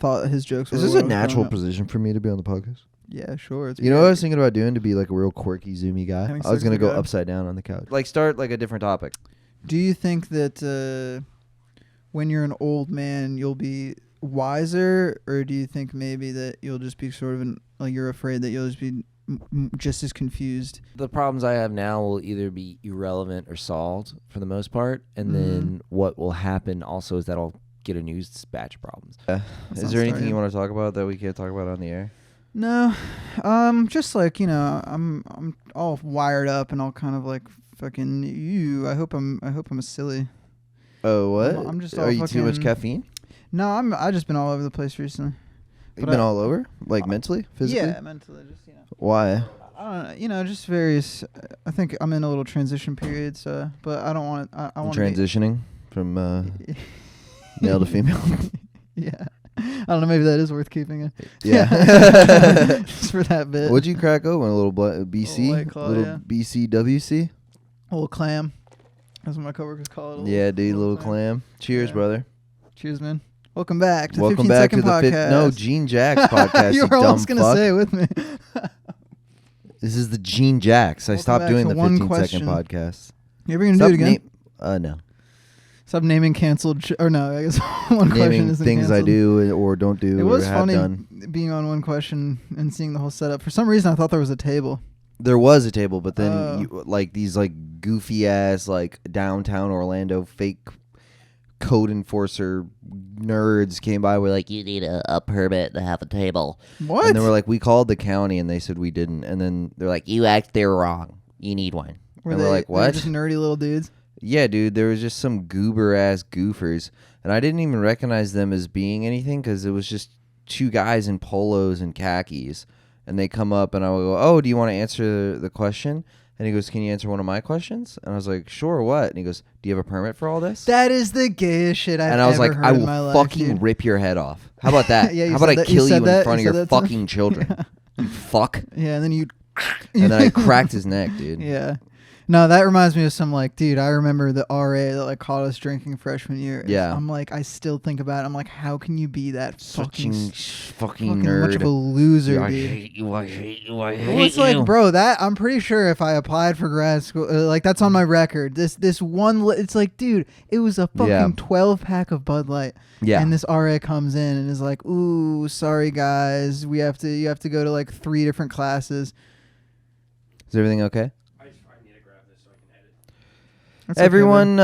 thought his jokes were. Is this a natural position for me to be on the podcast? Yeah, sure. You know what I was thinking about doing to be like a real quirky, zoomy guy? Having I was sex going to with a go guy? upside down on the couch. Like start like a different topic. Do you think that when you're an old man, you'll be wiser, or do you think maybe that you'll just be sort of like you're afraid that you'll just be just as confused? The problems I have now will either be irrelevant or solved for the most part, and then what will happen also is that I'll get a new batch of problems. Is there anything you want to talk about that we can't talk about on the air? No, just like I'm all wired up and all kind of like fucking you. I hope I'm a silly. Oh, what? I'm just all Are you fucking, too much caffeine? No, I just been all over the place recently. You've been all over, like mentally, physically. Yeah, mentally, just Why? I don't know, just various. I think I'm in a little transition period, so but I don't want to. I want transitioning from male to female. Yeah. I don't know. Maybe that is worth keeping. Yeah. Just for that bit. What'd you crack open? A little BC? White Claw, little yeah. BCWC? A little clam. That's what my coworkers call it. Yeah, dude, little clam. Cheers, brother. Cheers, man. Welcome back to Welcome 15 back Second to the Podcast. Jeanax podcast. You were almost going to say it with me. This is the Jeanax. I Welcome stopped back doing to the one 15 question. second podcast. You ever going to do it again? No. Stop naming canceled. Or no, I guess one question Naming isn't things canceled. I do or don't do It or was have funny done. being on one question and seeing the whole setup. For some reason, I thought there was a table. There was a table, but then these goofy ass downtown Orlando fake code enforcer nerds came by. We're like, you need a permit to have a table. What? And they were like, we called the county and they said we didn't. And then they're like, they're wrong. You need one. And we're like, They were what? just nerdy little dudes. Yeah, dude, there was just some goober ass goofers, and I didn't even recognize them as being anything because it was just two guys in polos and khakis, and they come up and I would go, "Oh, do you want to answer the question?" And he goes, "Can you answer one of my questions?" And I was like, "Sure, what?" And he goes, "Do you have a permit for all this?" That is the gayest shit I've ever heard. And I was like, "I in my will life, fucking dude. rip your head off. How about that? Yeah, you How about said I that- you kill you said in that- front you of said your that to me? fucking children? You fuck." Yeah, and then you. And then I cracked his neck, dude. Yeah. No, that reminds me of some dude, I remember the RA that caught us drinking freshman year. Yeah. I'm like, I still think about it. I'm like, how can you be that fucking fucking nerd. much of a loser, I dude? hate you. I hate you. I Well, hate it's you. like, bro, that I'm pretty sure if I applied for grad school, that's on my record. This one, it's like, dude, it was a fucking 12-pack of Bud Light. Yeah. And this RA comes in and is like, ooh, sorry guys, you have to go to 3 different classes. Is everything okay? I need to grab this so I can edit. That's okay, Everyone,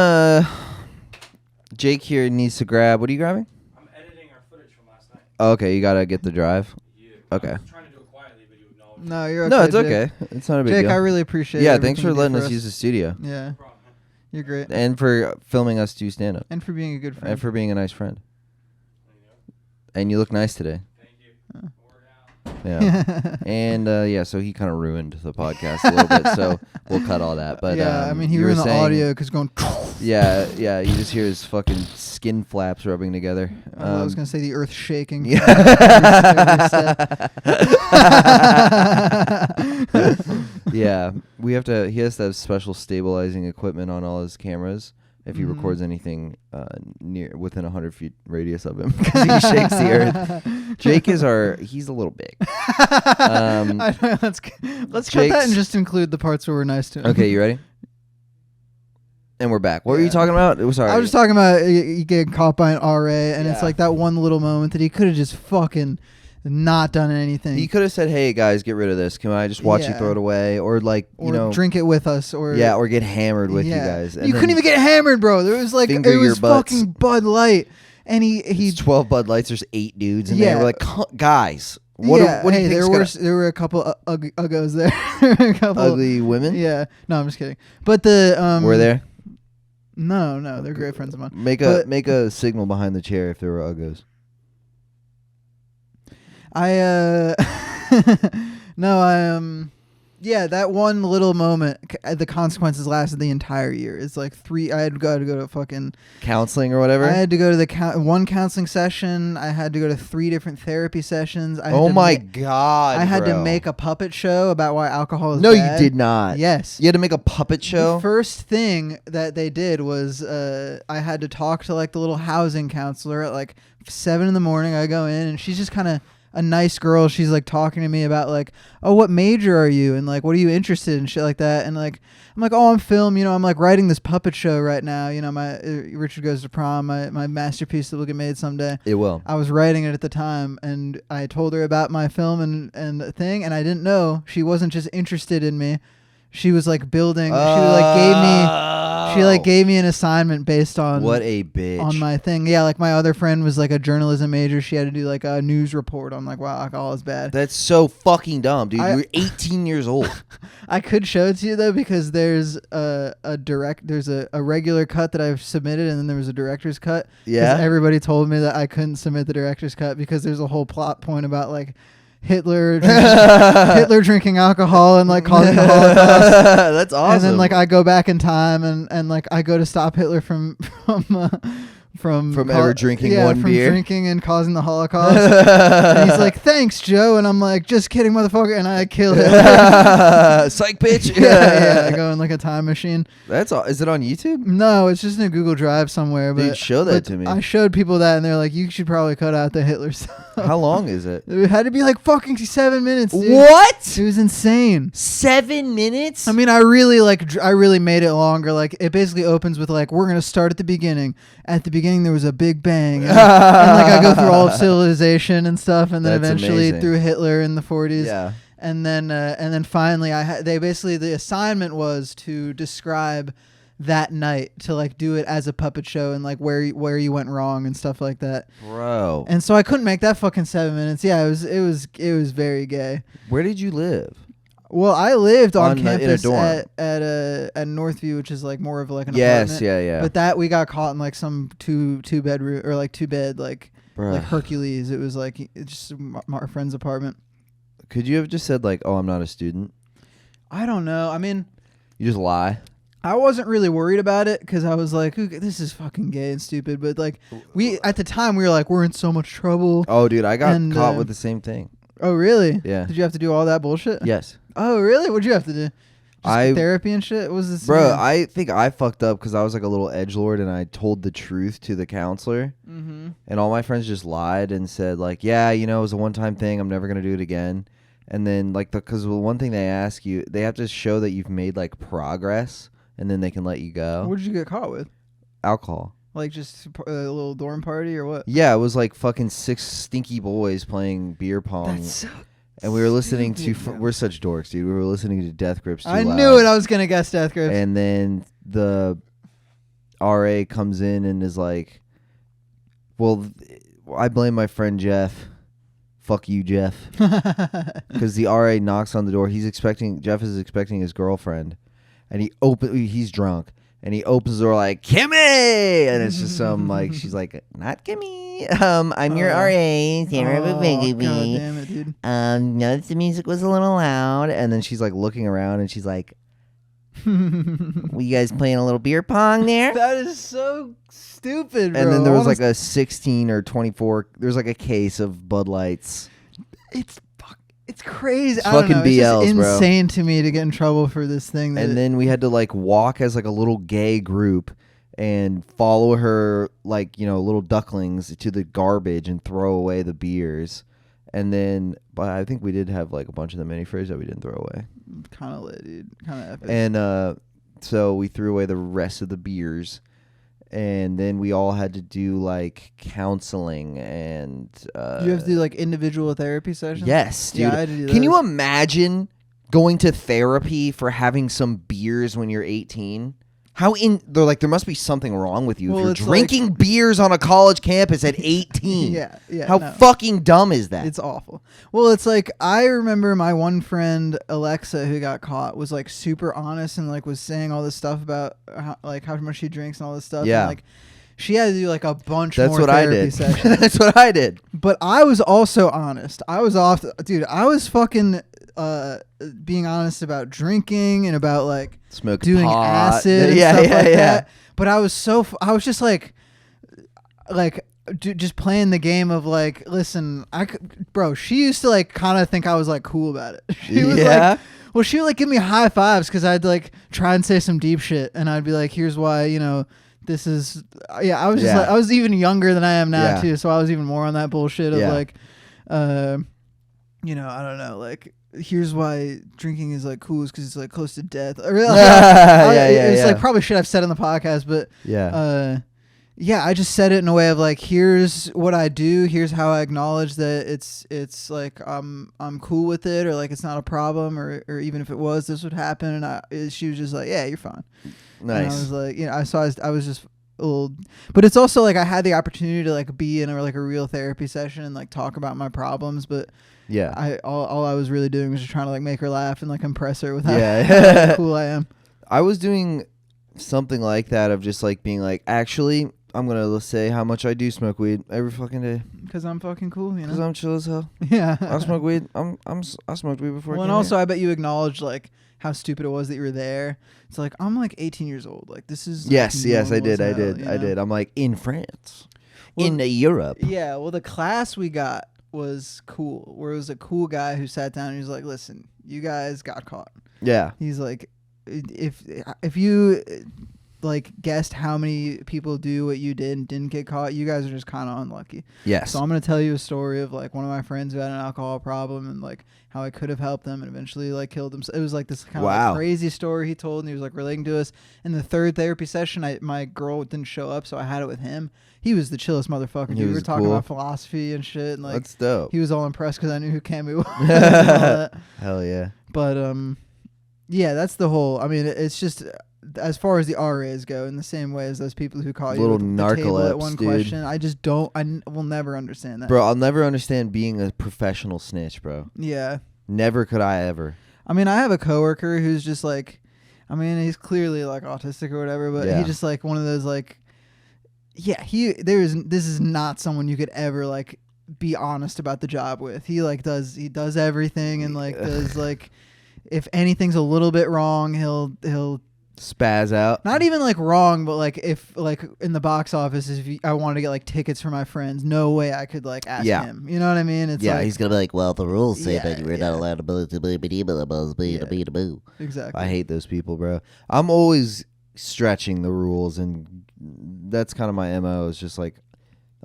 Jake here needs to grab. What are you grabbing? I'm editing our footage from last night. Oh, okay, you gotta get the drive. Yeah. Okay. I was trying to do it quietly, but you acknowledged No, you're okay. No, it's Jake. okay. It's not a big Jake, deal. I really appreciate Yeah, everything thanks for you do letting for us use the studio Yeah, no problem. you're great. and for filming us do stand up And for being a good friend. and for being a nice friend. There you go. And you look nice today. Thank you. Word out. Yeah. And so he kind of ruined the podcast a little bit, so we'll cut all that. But yeah, I mean, he you were ruined the saying- audio because going. Yeah, you just hear his fucking skin flaps rubbing together. I was gonna say the earth shaking. Yeah. Yeah, he has to have special stabilizing equipment on all his cameras if he records anything within 100 feet radius of him because he shakes the earth. Jake he's a little big. Let's cut that and just include the parts where we're nice to him. Okay, you ready? And we're back. What were you Yeah. talking about? Sorry. I was just talking about you getting caught by an RA, and it's Yeah. like that one little moment that he could have just fucking not done anything. He could have said, "Hey guys, get rid of this. Can I just watch you Yeah. throw it away?" Or or drink it with us, or or get hammered with you yeah. guys. And You couldn't then even get hammered, bro. There was finger it your was butts. fucking Bud Light, and he It's 12 Bud Lights. There's 8 dudes, and they Yeah. were like, "Guys, what do you think? There were a couple uggos there. A couple, Ugly women? Yeah, no, I'm just kidding. But the Were there? No, they're great friends of mine. Make a signal behind the chair if there were uggos. Yeah, that one little moment, the consequences lasted the entire year. It's like I had to go to fucking Counseling or whatever. I had to go to the one counseling session. I had to go to 3 different therapy sessions. Oh my god! I had to bro. make a puppet show about why alcohol is No, bad. you did not. Yes. You had to make a puppet show. The first thing that they did was I had to talk to like the little housing counselor at like 7 in the morning. I go in and she's just kind of a nice girl. She's like talking to me about like, oh, what major are you? And like, what are you interested in? Shit like that. And like, I'm like, oh, I'm film. You know, I'm like writing this puppet show right now. You know, my Richard Goes to Prom, my masterpiece that will get made someday. It will. I was writing it at the time, and I told her about my film and the thing, and I didn't know she wasn't just interested in me. She was like building. She like gave me an assignment based on What a bitch. on my thing. Yeah, like my other friend was like a journalism major. She had to do like a news report on like why alcohol is bad. That's so fucking dumb, dude. I- You're 18 years old. I could show it to you though because there's a regular cut that I've submitted and then there was a director's cut. 'Cause Yeah. everybody told me that I couldn't submit the director's cut because there's a whole plot point about like Hitler drinking alcohol and like causing the Holocaust. That's awesome. And then like I go back in time and like I go to stop Hitler from ever drinking one from beer? drinking and causing the Holocaust. And he's like, "Thanks, Joe," and I'm like, "Just kidding, motherfucker," and I kill him. Psych bitch. yeah, I go in like a time machine. That's all. Is it on YouTube? No, it's just in a Google Drive somewhere. But Dude, show that but to me. I showed people that, and they're like, "You should probably cut out the Hitler stuff." How long is it? It had to be like fucking 7 minutes. Dude. What? It was insane. 7 minutes? I mean, I really made it longer. Like, it basically opens with like, we're gonna start at the beginning. At the beginning, there was a big bang, and like I go through all of civilization and stuff, and then That's eventually amazing. through Hitler in the 40s. Yeah. And then finally, the assignment was to describe that night, to like do it as a puppet show and like where you went wrong and stuff like that. Bro. And so I couldn't make that fucking 7 minutes. Yeah, it was very gay. Where did you live? Well, I lived on In a campus dorm. at Northview, which is like more of like an Yes, apartment. yeah. But that we got caught in like some two bedroom or like 2-bed like Bruh. Hercules. It was like it's just our friend's apartment. Could you have just said like, "Oh, I'm not a student"? I don't know. I mean, You just lie. I wasn't really worried about it because I was like, this is fucking gay and stupid. But like at the time we were like, we're in so much trouble. Oh, dude, I got And, caught with the same thing. Oh really? Yeah. Did you have to do all that bullshit? Yes. Oh really? What'd you have to do? I- therapy and shit. What was this? Bro, I think I fucked up because I was like a little edgelord and I told the truth to the counselor. Mm-hmm. And all my friends just lied and said like, yeah, you know, it was a one-time thing. I'm never going to do it again. And then like, because the one thing they ask you, they have to show that you've made like progress and then they can let you go. What did you get caught with? Alcohol. Like just a little dorm party or what? Yeah, it was like fucking 6 stinky boys playing beer pong. So And we were listening to, stupid. we're such dorks, dude. We were listening to Death Grips too I loud. knew it. I was gonna guess Death Grips. And then the RA comes in and is like, well, I blame my friend Jeff. Fuck you, Jeff. Because the RA knocks on the door. Jeff is expecting his girlfriend. And he's drunk. And he opens the door like, Kimmy! And it's just some, like, she's like, not Kimmy. I'm your RA, Sarah God Baby. damn it, dude. Noticed the music was a little loud. And then she's like looking around and she's like, were you guys playing a little beer pong there? That is so stupid, bro. And then there I was wanna like a 16 or 24. There's like a case of Bud Lights. It's crazy. It's I don't fucking know. It's just BLs, bro. insane to me to get in trouble for this thing. And then we had to like walk as like a little gay group and follow her like, you know, little ducklings to the garbage and throw away the beers. And then, but I think we did have like a bunch of the mini fridge that we didn't throw away. Kind of lit, dude. Kind of epic. And so we threw away the rest of the beers. And then we all had to do like counseling and Did you have to do like individual therapy sessions? yes, dude. Yeah, I had to do Can you those. imagine going to therapy for having some beers when you're 18? They're like, there must be something wrong with you Well, if you're it's drinking beers on a college campus at 18. Yeah. How no. fucking dumb is that? It's awful. Well, it's like I remember my one friend Alexa who got caught was like super honest and like was saying all this stuff about how much she drinks and all this stuff. Yeah. And, like she had to do like a bunch That's more what I therapy did. sessions. That's what I did. But I was also honest. I was off, dude. I was fucking being honest about drinking and about like Smoke doing pot. acid and Yeah, stuff yeah, like yeah. that. But I was just like just playing the game of like, listen, bro, she used to like kind of think I was like cool about it. She was Yeah? like, well, she would like give me high fives because I'd like try and say some deep shit, and I'd be like, here's why, this is, I was just Yeah. like, I was even younger than I am now Yeah. too, so I was even more on that bullshit of Yeah. like, I don't know, like, here's why drinking is like cool is because it's like close to death. Or, it's like probably shit I've said on the podcast, but yeah, I just said it in a way of like, here's what I do, here's how I acknowledge that it's like I'm cool with it, or like it's not a problem, or even if it was, this would happen. And she was just like, yeah, you're fine. Nice. And I was like, I was just a little, but it's also like I had the opportunity to like be in a real therapy session and like talk about my problems, but Yeah. all I was really doing was just trying to like make her laugh and like impress her with how, Yeah. how cool I am. I was doing something like that of just like being like, actually, I'm gonna say how much I do smoke weed every fucking day Because I'm fucking cool, because I'm chill as hell. Yeah. I smoke weed. I smoked weed before. Well, I and came also here. I bet you acknowledged like how stupid it was that you were there. It's like, I'm like 18 years old. Like this is like, Yes, I normal did. as I hell, did. you I know? did. I'm like in France, Well, in Europe. Yeah, well, the class we got was cool. Where it was a cool guy who sat down and he was like, "Listen, you guys got caught." Yeah. He's like, "If you like guessed how many people do what you did and didn't get caught, you guys are just kind of unlucky." Yes. So I'm gonna tell you a story of like one of my friends who had an alcohol problem and like how I could have helped them and eventually like killed himself. It was like this kind of Wow. like crazy story he told, and he was like relating to us. In the third therapy session, my girl didn't show up, so I had it with him. He was the chillest motherfucker. He Dude. We was were talking cool. about philosophy and shit, and like That's dope. he was all impressed because I knew who Camus was and all that. Hell yeah. But yeah, that's the whole. I mean, it's just as far as the RAs go, in the same way as those people who call Little you at the table at narcolepsy, one dude. question. I just don't. Will never understand that. Bro, I'll never understand being a professional snitch, bro. Yeah. Never could I ever. I mean, I have a coworker who's just like, I mean, he's clearly like autistic or whatever, but Yeah. he just like one of those like, yeah, this is not someone you could ever like be honest about the job with. He does everything and like does like, if anything's a little bit wrong, he'll Spaz out. not even like wrong, but like if like in the box office, I wanted to get like tickets for my friends, no way I could like ask Yeah. him. You know what I mean? It's Yeah, like, he's Gonna be like, well, the rules say Yeah, that we're yeah. not allowed to boo. exactly. I hate those people, bro. I'm always stretching the rules, and that's kind of my MO. Is just like,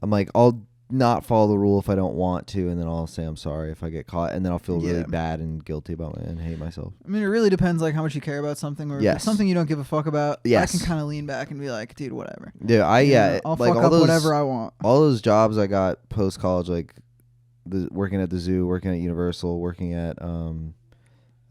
I'm like, I'll not follow the rule if I don't want to, and then I'll say I'm sorry if I get caught, and then I'll feel really Yeah. bad and guilty about it and hate myself. I mean, it really depends like how much you care about something, or if Yes. it's something you don't give a fuck about. Yes. I can kind of lean back and be like, dude, whatever. Yeah, You know, I'll like fuck all up those, whatever I want. all those jobs I got post college, like working at the zoo, working at Universal, working at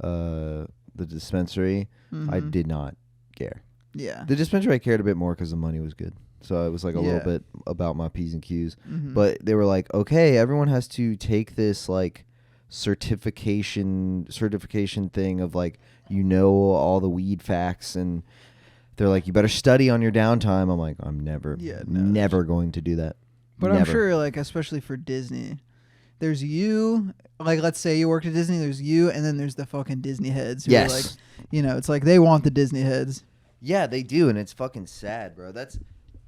the dispensary. I Mhm. did not care. Yeah. The dispensary I cared a bit more because the money was good. So it was like a little Yeah. bit about my P's and Q's. Mhm. But they were like, okay, everyone has to take this like certification thing of like, all the weed facts, and they're like, you better study on your downtime. I'm like, I'm never going to do that. But I'm Never. sure, like, especially for Disney, there's you. Like, let's say you worked at Disney. There's you, and then there's the fucking Disney heads. Who are Yes. like, it's like they want the Disney heads. Yeah, they do, and it's fucking sad, bro. That's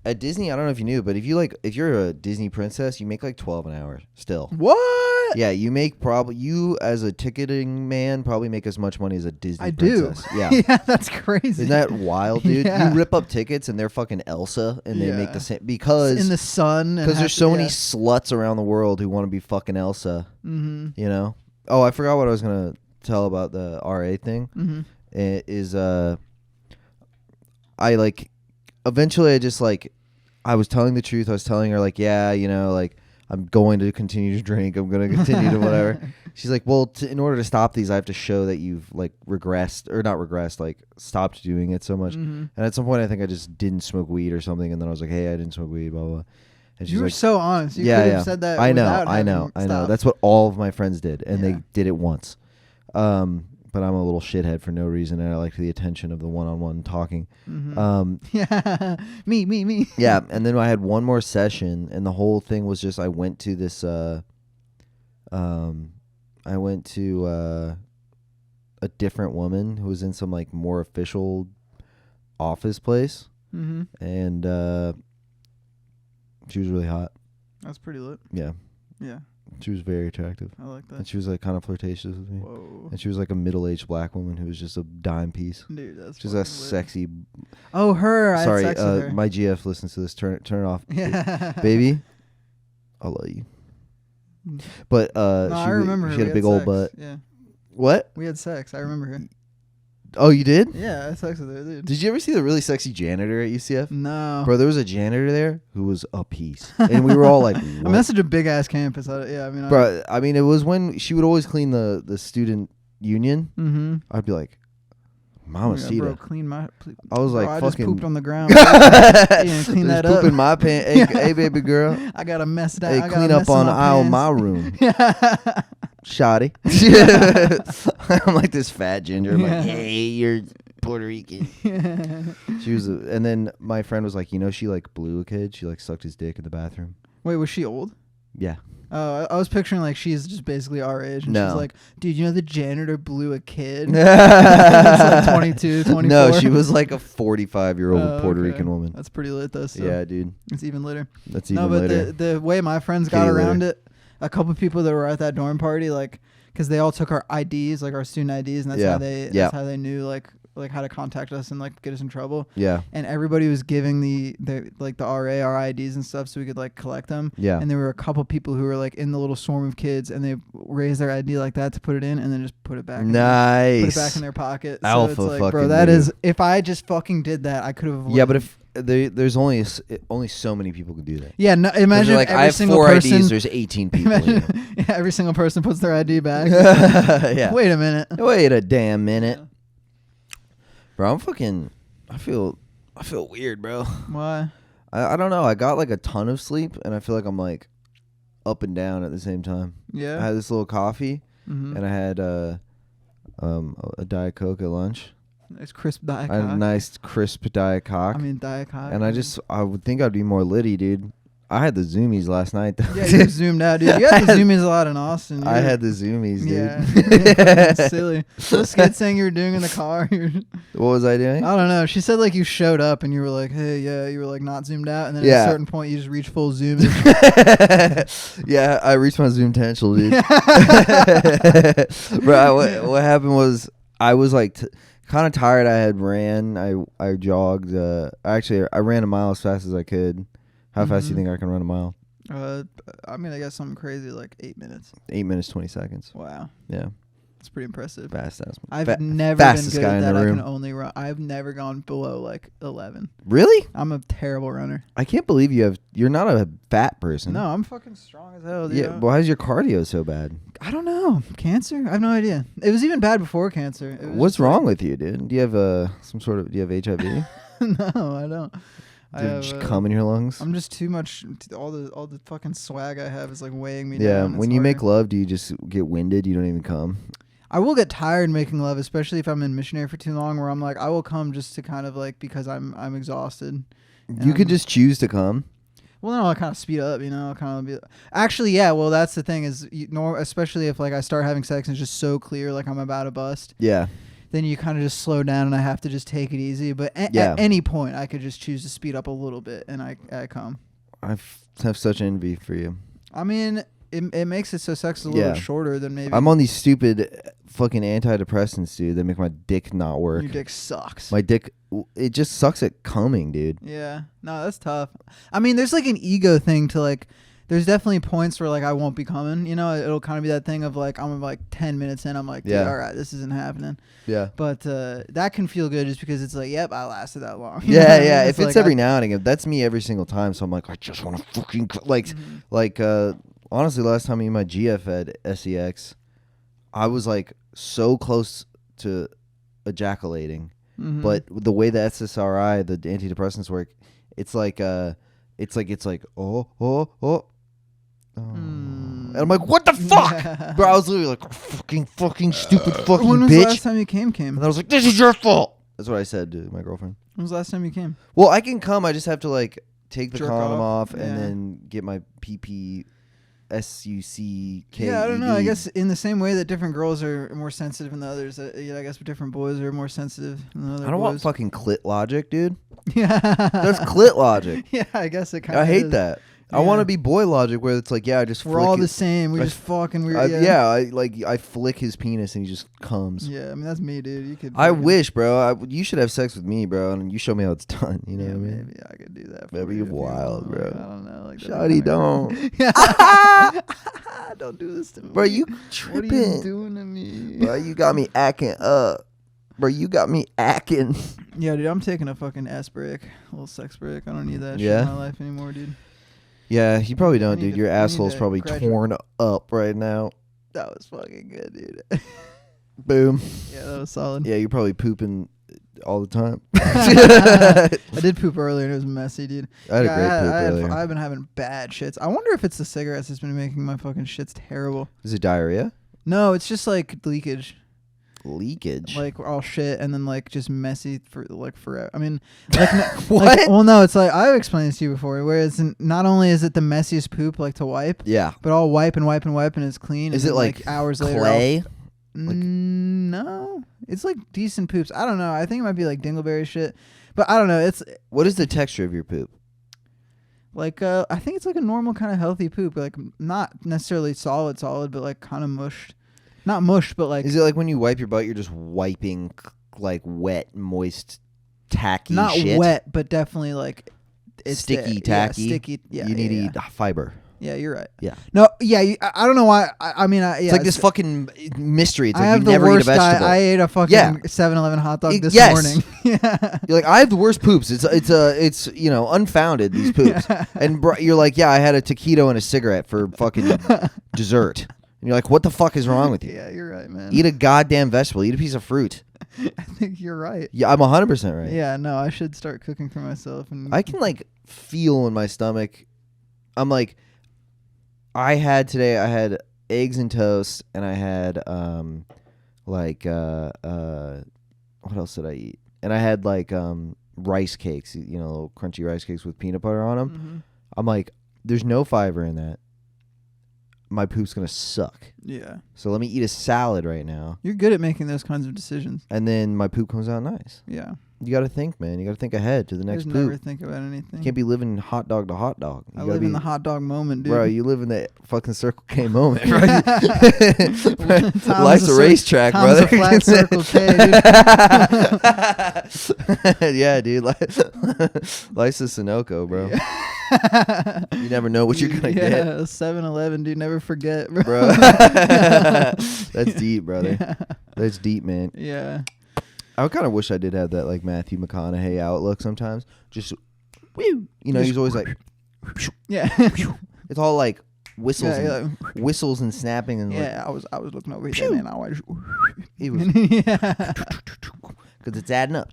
at Disney. I don't know if you knew, but if you're a Disney princess, you make like 12 an hour still. What? Yeah, you make you as a ticketing man probably make as much money as a Disney I do. princess. Yeah. Yeah, that's crazy. Isn't that wild, dude? Yeah. You rip up tickets and they're fucking Elsa, and they make Yeah. the same because in the sun? there's so many sluts around the world who want to be fucking Elsa. Mm-hmm. You know? Oh, I forgot what I was gonna tell about the RA thing. Mm-hmm. It is I like eventually I just like I was telling the truth. I was telling her like, yeah, like I'm going to continue to drink. I'm going to continue to whatever. She's like, well, in order to stop these, I have to show that you've like regressed or not regressed, like stopped doing it so much. Mm-hmm. And at some point, I think I just didn't smoke weed or something. And then I was like, hey, I didn't smoke weed, blah, blah, blah. And she's You were like, so honest. You yeah, could yeah. have said that. I know, without I know, having I know. stopped. That's what all of my friends did. And Yeah. they did it once. But I'm a little shithead for no reason. And I like the attention of the one-on-one talking. Mhm. Yeah, me. Yeah, and then I had one more session, and the whole thing was just I went to this a different woman who was in some like more official office place, and she was really hot. That's pretty lit. Yeah, Yeah, she was very attractive, I like that. and she was like kind of flirtatious with me. Whoa, And she was like a middle-aged black woman who was just a dime piece. dude, that's She's a fucking lit. sexy. Oh, her. Sorry, I had sex with her. my GF listens to this. Turn it off, Yeah, baby. I love you. But No, she, I remember her. she had We a big old sex. butt. Yeah, What? we had sex. I remember her. Oh, you did? Yeah, I had sex with her, dude. Did you ever see the really sexy janitor at UCF? No, Bro, there was a janitor there who was a piece, and we were all like, I mean what? that's such a big ass campus. Yeah, I mean, Bro, I mean, it was when she would always clean the student union. Mm-hmm. I'd be like, Bro, Mamacita. clean my. I was Bro, like, I fucking. just pooped on the ground. Yeah, clean that Just poop up. in my pants. Hey, hey, baby girl. I got a mess down. Hey, I got clean a up mess in on the aisle of pants. my room. Shoddy. I'm like this fat ginger. I'm Yeah. like, hey, you're Puerto Rican. She was, and then my friend was like, she like blew a kid. She like sucked his dick in the bathroom. Wait, was she old? Yeah. Oh, I was picturing like she's just basically our age, and No. she's like, "Dude, you know the janitor blew a kid." It's like 22, 24. No, she was like a 45-year-old Oh, Puerto okay. Rican woman. That's pretty lit though. So Yeah, dude. it's even litter. That's even No, but later. the way my friends got Kitty around litter. it, a couple people that were at that dorm party, like, because they all took our IDs, like our student IDs, and that's Yeah. how they Yeah. that's how they knew like how to contact us and like get us in trouble. Yeah. And everybody was giving the RA our IDs and stuff so we could like collect them. Yeah. And there were a couple people who were like in the little swarm of kids, and they raised their ID like that to put it in, and then just put it back. Nice. Put it back in their pocket. Alpha so it's like, fucking bro, that move. is. If I just fucking did that, I could have. Yeah, but if there's only only so many people can do that. Yeah, no, 'Cause imagine they're like, every I have single 4 person. IDs. There's 18 people. in here. Imagine, yeah, every single person puts their ID back. Yeah. Wait a minute. Wait a damn minute, bro. I feel weird, bro. Why? I don't know. I got like a ton of sleep, and I feel like I'm like up and down at the same time. Yeah. I had this little coffee, Mm-hmm. and I had a Diet Coke at lunch. It's crisp Diet I had a Coke. nice crisp Diet Coke. I mean Diet Coke. and I would think I'd be more litty, dude. I had the zoomies last night, though. Yeah, you zoomed out, dude. You had the zoomies a lot in Austin. I You're- had the zoomies, dude. Yeah. You're fucking silly. Those skits saying you were doing in the car. What was I doing? I don't know. She said like you showed up and you were like, hey, yeah, you were like not zoomed out, and then Yeah. at a certain point you just reach full zoom. Yeah, I reached my zoom potential, dude. Bro, what happened was I was like kind of tired. I had ran. I jogged. Actually, I ran a mile as fast as I could. How fast do you Mhm. think I can run a mile? I mean, I guess something crazy like 8 minutes. 8 minutes 20 seconds. Wow, Yeah, that's pretty impressive. fast ass. I've never been fastest good guy at in that. the I room. can only run. I've never gone below like 11. Really? I'm a terrible runner. I can't believe you're not a fat person. No, I'm fucking strong as hell. Dude. Yeah. Why is your cardio so bad? I don't know. Cancer? I have no idea. It was even bad before cancer. It was What's just like- wrong with you, dude? Do you have do you have HIV? No, I don't. I Did have, you cum in your lungs? I'm just too much. All the fucking swag I have is like weighing me Yeah. down. When It's you make harder. love, do you just get winded? You don't even come? I will get tired making love, especially if I'm in missionary for too long. Where I'm like, I will come just to kind of like because I'm exhausted. You could Um, just choose to come. Well, no, I'll kind of speed up, you know. I'll kind of be actually, yeah. Well, that's the thing is, especially if like I start having sex and it's just so clear, like I'm about to bust. Yeah. Then you kind of just slow down and I have to just take it easy. But Yeah. at any point, I could just choose to speed up a little bit and I come. I have such envy for you. I mean, it makes it so sex is a little Yeah. bit shorter than maybe. I'm on these stupid fucking antidepressants, dude, that make my dick not work. Your dick sucks. My dick, it just sucks at coming, dude. Yeah. No, that's tough. I mean, there's like an ego thing to like. There's definitely points where like I won't be coming. You know, it'll kind of be that thing of like I'm like 10 minutes in, I'm like, dude, Yeah. all right, this isn't happening. Yeah. But that can feel good just because it's like, yep, I lasted that long. You know Yeah, what I mean? yeah. If it's like every now and again, that's me every single time. So I'm like, I just want to fucking like. Honestly, last time me and my GF had SEX, I was like so close to ejaculating, Mhm. but the way the SSRI, the antidepressants work, it's like oh. And I'm like, what the fuck, bro? I was literally like, fucking stupid fucking When was the bitch. last time you came? And I was like, this is your fault. That's what I said to my girlfriend. When was the last time you came? Well, I can come. I just have to like take the Jerk condom off, off yeah. and then get my PP SUCKED. Yeah, I don't know. I guess in the same way that different girls are more sensitive than others, I guess different boys are more sensitive than other I don't want boys. fucking clit logic, dude. Yeah, That's clit logic. Yeah, I guess it kind of. I hate that. I want Yeah. to be boy logic, where it's like, yeah, I just We're flick all it. the same. We I just fucking weird. I flick his penis and he just comes. Yeah, I mean that's me, dude. You could. I fucking- wish, bro. You should have sex with me, bro, and you show me how it's done. You know Yeah, what I mean? maybe I could do that. That'd for be you if you wild, want. bro. I don't know. Like, Shawty, don't. Don't do this to me. Bro, you What are you tripping. doing to me? Bro, you got me acting up. Bro, you got me acting. Yeah, dude. I'm taking a fucking S break, a little sex break. I don't need that shit Yeah? in my life anymore, dude. Yeah, you probably don't, need dude. to- Your I need asshole's to probably graduate. torn up right now. That was fucking good, dude. Boom. Yeah, that was solid. Yeah, you're probably pooping all the time. I did poop earlier and it was messy, dude. I had a Yeah, great poop earlier. I've been having bad shits. I wonder if it's the cigarettes that's been making my fucking shits terrible. Is it diarrhea? No, it's just like leakage. Leakage. Like all shit and then like just messy for like forever. I mean, like What? Like, well, no, it's like I've explained this to you before. Whereas not only is it the messiest poop like to wipe, Yeah. but I'll wipe and it's clean. Is and it then, like hours later? clay? No, it's like decent poops. I don't know. I think it might be like dingleberry shit, but I don't know. It's What is the texture of your poop? like I think it's like a normal kind of healthy poop, like not necessarily solid, but like kind of mushed. Not mushed, but like Is it like when you wipe your butt, you're just wiping like wet, moist, tacky not shit? wet, but definitely like it's Sticky, there. tacky? Yeah, sticky. Yeah, you need yeah, to eat fiber. Yeah, you're right. Yeah. No, yeah, I don't know why. I mean, yeah, It's like this fucking mystery. It's I like have you the never eat a worst vegetable. I ate a fucking Yeah. 7-Eleven hot dog this Yes. morning. Yeah. You're like, I have the worst poops. It's unfounded, these poops. And you're like, yeah, I had a taquito and a cigarette for fucking dessert. And you're like, what the fuck is wrong with you? Yeah, you're right, man. Eat a goddamn vegetable. Eat a piece of fruit. I think you're right. Yeah, I'm 100% right. Yeah, no, I should start cooking for myself. And I can like feel in my stomach. I'm like, I had eggs and toast, and I had what else did I eat? And I had like rice cakes, little crunchy rice cakes with peanut butter on them. Mhm. I'm like, there's no fiber in that. My poop's gonna suck. Yeah, So let me eat a salad right now, you're good at making those kinds of decisions. and then my poop comes out nice. Yeah, You got to think, man. You got to think ahead to the I next just poop. never think about anything. You can't be living hot dog to hot dog. You I gotta live be, in the hot dog moment, dude. Bro, you live in the fucking Circle K moment, right? Time's Life's a a cir- racetrack, time's brother. a flat Circle K, Yeah, dude. Life's a Sunoco, bro. You never know what you're gonna yeah, get, 7-Eleven, dude. Never forget, bro. bro. That's deep, brother. Yeah. That's deep, man. Yeah. I kind of wish I did have that like Matthew McConaughey outlook sometimes. Just, woo. He's always like, Yeah. it's all like whistles, Yeah, and, yeah. whistles and snapping and like, Yeah, I was looking over here, man. I was. it was Yeah. because it's adding up.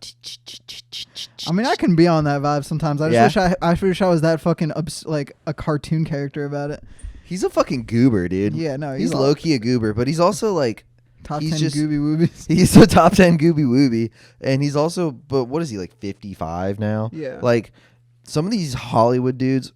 I mean, I can be on that vibe sometimes. I just wish I was that fucking like a cartoon character about it. He's a fucking goober, dude. Yeah, no, he's low key a goober, but he's also like top he's 10 just- gooby woobies. he's a top 10 gooby wooby, and he's also, but what is he, like 55 now? Yeah. Like some of these Hollywood dudes,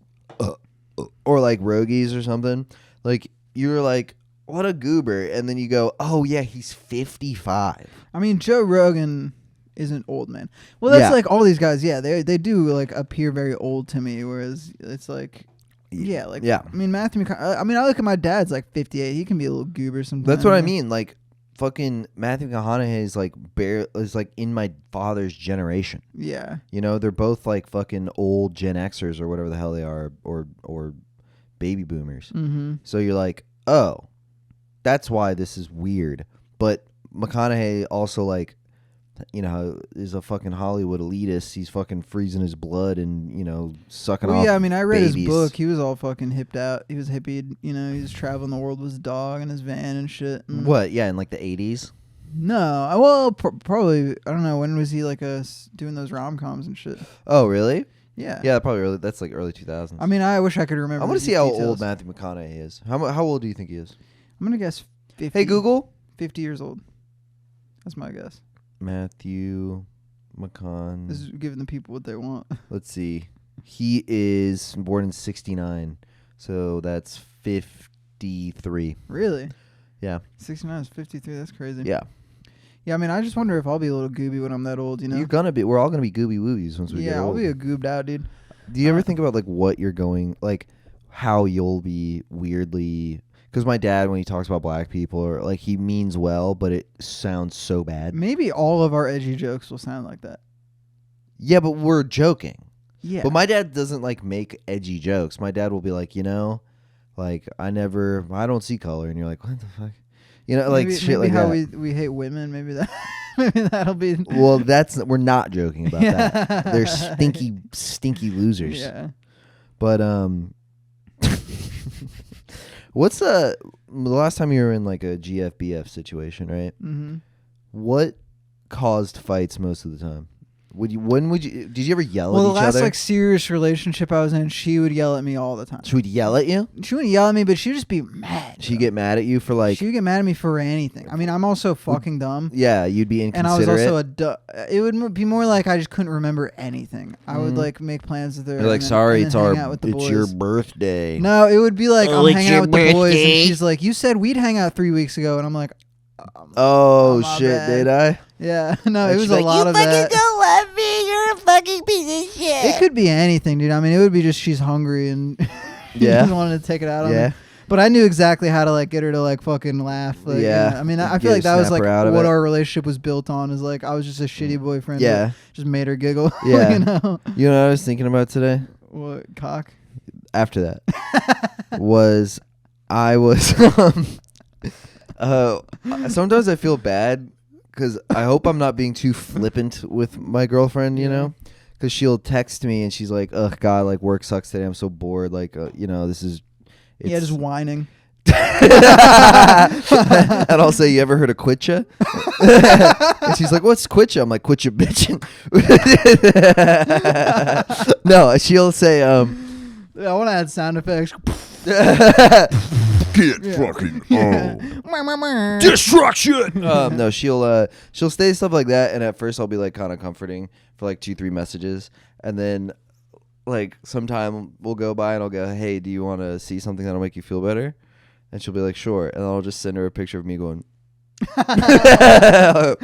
or like Rogies or something, like you're like, what a goober, and then you go, oh yeah, he's 55. I mean, Joe Rogan isn't old, man. Well, that's Yeah. like all these guys. Yeah, they do like appear very old to me, whereas it's like. Yeah, like Yeah. I mean, Matthew. I mean, I look at my dad's like 58. He can be a little goober sometimes. That's what I mean. Like fucking Matthew McConaughey is like is like in my father's generation. Yeah, They're both like fucking old Gen Xers or whatever the hell they are, or baby boomers. mm-hmm. So you're like, oh, that's why this is weird. But McConaughey also like, is a fucking Hollywood elitist. He's fucking freezing his blood and sucking Well, off. yeah, I mean, I read his babies. book. He was all fucking hipped out. He was hippied. He was traveling the world with his dog and his van and shit. And What? Yeah, in like the 80s. No, well, probably. I don't know. When was he like doing those rom-coms and shit? Oh, really? Yeah. Yeah, probably early. That's like early 2000s. I mean, I wish I could remember. I want to these see how details. old Matthew McConaughey is. How old do you think he is? I'm gonna guess 50. Hey, Google. 50 years old. That's my guess. Matthew McCon. This is giving the people what they want. Let's see. He is born in 69. So that's 50. 53. Really? Yeah. 69 is 53. That's crazy. Yeah. Yeah, I mean, I just wonder if I'll be a little gooby when I'm that old, you know? You're gonna be. We're all gonna be gooby woobies once we get Yeah, I'll old. be a goobed out, dude. Do you ever think about like what you're going, like how you'll be weirdly? Because my dad, when he talks about black people, or like he means well, but it sounds so bad. Maybe all of our edgy jokes will sound like that. Yeah, but we're joking. Yeah. But my dad doesn't like make edgy jokes. My dad will be like, like I don't see color, and you're like, what the fuck, like maybe, shit maybe like how that. we hate women. Maybe that. Maybe that'll be. Well, we're not joking about Yeah. that. They're stinky losers. Yeah. But what's the last time you were in like a GFBF situation, right? Mm-hmm. What caused fights most of the time? Did you ever yell Well, at the each last other? like serious relationship I was in, she would yell at me all the time. She would yell at you? She wouldn't yell at me, but she would just be mad. She'd bro. get mad at you for like, She would get mad at me for anything. I mean, I'm also fucking dumb. yeah, you'd be And I was inconsiderate. also it would be more like I just couldn't remember anything. I would Mhm. like make plans with her. You're like, and then- sorry, and it's then hang out with the boys. your birthday. No, it would be like Oh, I'm it's hanging your out with the boys, birthday. and she's like, "You said we'd hang out 3 weeks ago," and I'm like, Oh my shit, bad. did I? "Yeah, no, it And was she's a like, lot You of fucking that." don't love me. You're a fucking piece of shit. It could be anything, dude. I mean, it would be just she's hungry and Yeah. just wanted to take it out on Yeah. me. But I knew exactly how to like get her to like fucking laugh. Like, Yeah. I mean, I Get feel her like that was snap like her out of what it. our relationship was built on. Is like I was just a shitty boyfriend. that Yeah. just made her giggle. Yeah. you know You know what I was thinking about today? what cock? After that was sometimes I feel bad because I hope I'm not being too flippant with my girlfriend, because she'll text me and she's like, ugh, God, like work sucks today. I'm so bored. Like, this is. Yeah, just whining. And I'll say, you ever heard of quitcha? And she's like, what's quitcha? I'm like, quitcha bitching. No, she'll say, I want to add sound effects. get fucking destruction. No, she'll say stuff like that, and at first I'll be like kind of comforting for like 2-3 messages, and then like sometime will go by and I'll go, hey, do you want to see something that'll make you feel better? And she'll be like, sure, and I'll just send her a picture of me going. I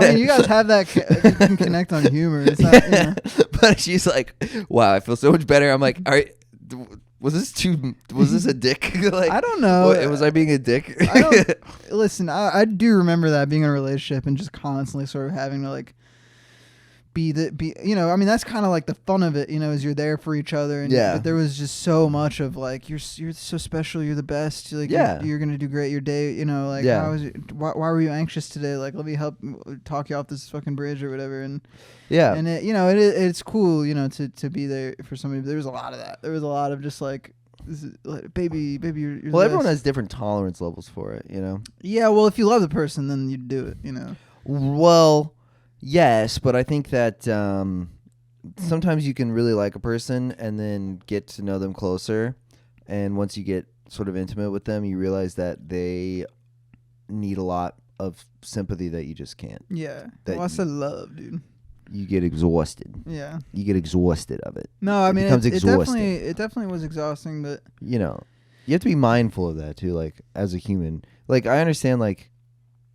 mean, you guys have that you can connect on humor. It's not, But she's like, wow, I feel so much better. I'm like, all right, was this a dick? Like, I don't know. Was I being a dick? Listen, I do remember that being in a relationship and just constantly sort of having to like be I mean, that's kind of like the fun of it, is you're there for each other. And Yeah. But there was just so much of like you're so special, you're the best. Like Yeah. you're gonna do great your day. Like Yeah. how was why were you anxious today? Like let me help talk you off this fucking bridge or whatever. And Yeah. and it's cool, to be there for somebody. There was a lot of that. There was a lot of just like. This is, like, baby, you're Well, the everyone best. has different tolerance levels for it, Yeah, well, if you love the person, then you do it. Well, yes, but I think that sometimes you can really like a person and then get to know them closer, and once you get sort of intimate with them, you realize that they need a lot of sympathy that you just can't. Yeah, That well, I said love, dude. You get exhausted. Yeah. You get exhausted of it. No, I It mean, becomes it exhausting. definitely was exhausting, but You have to be mindful of that too, like as a human. Like I understand, like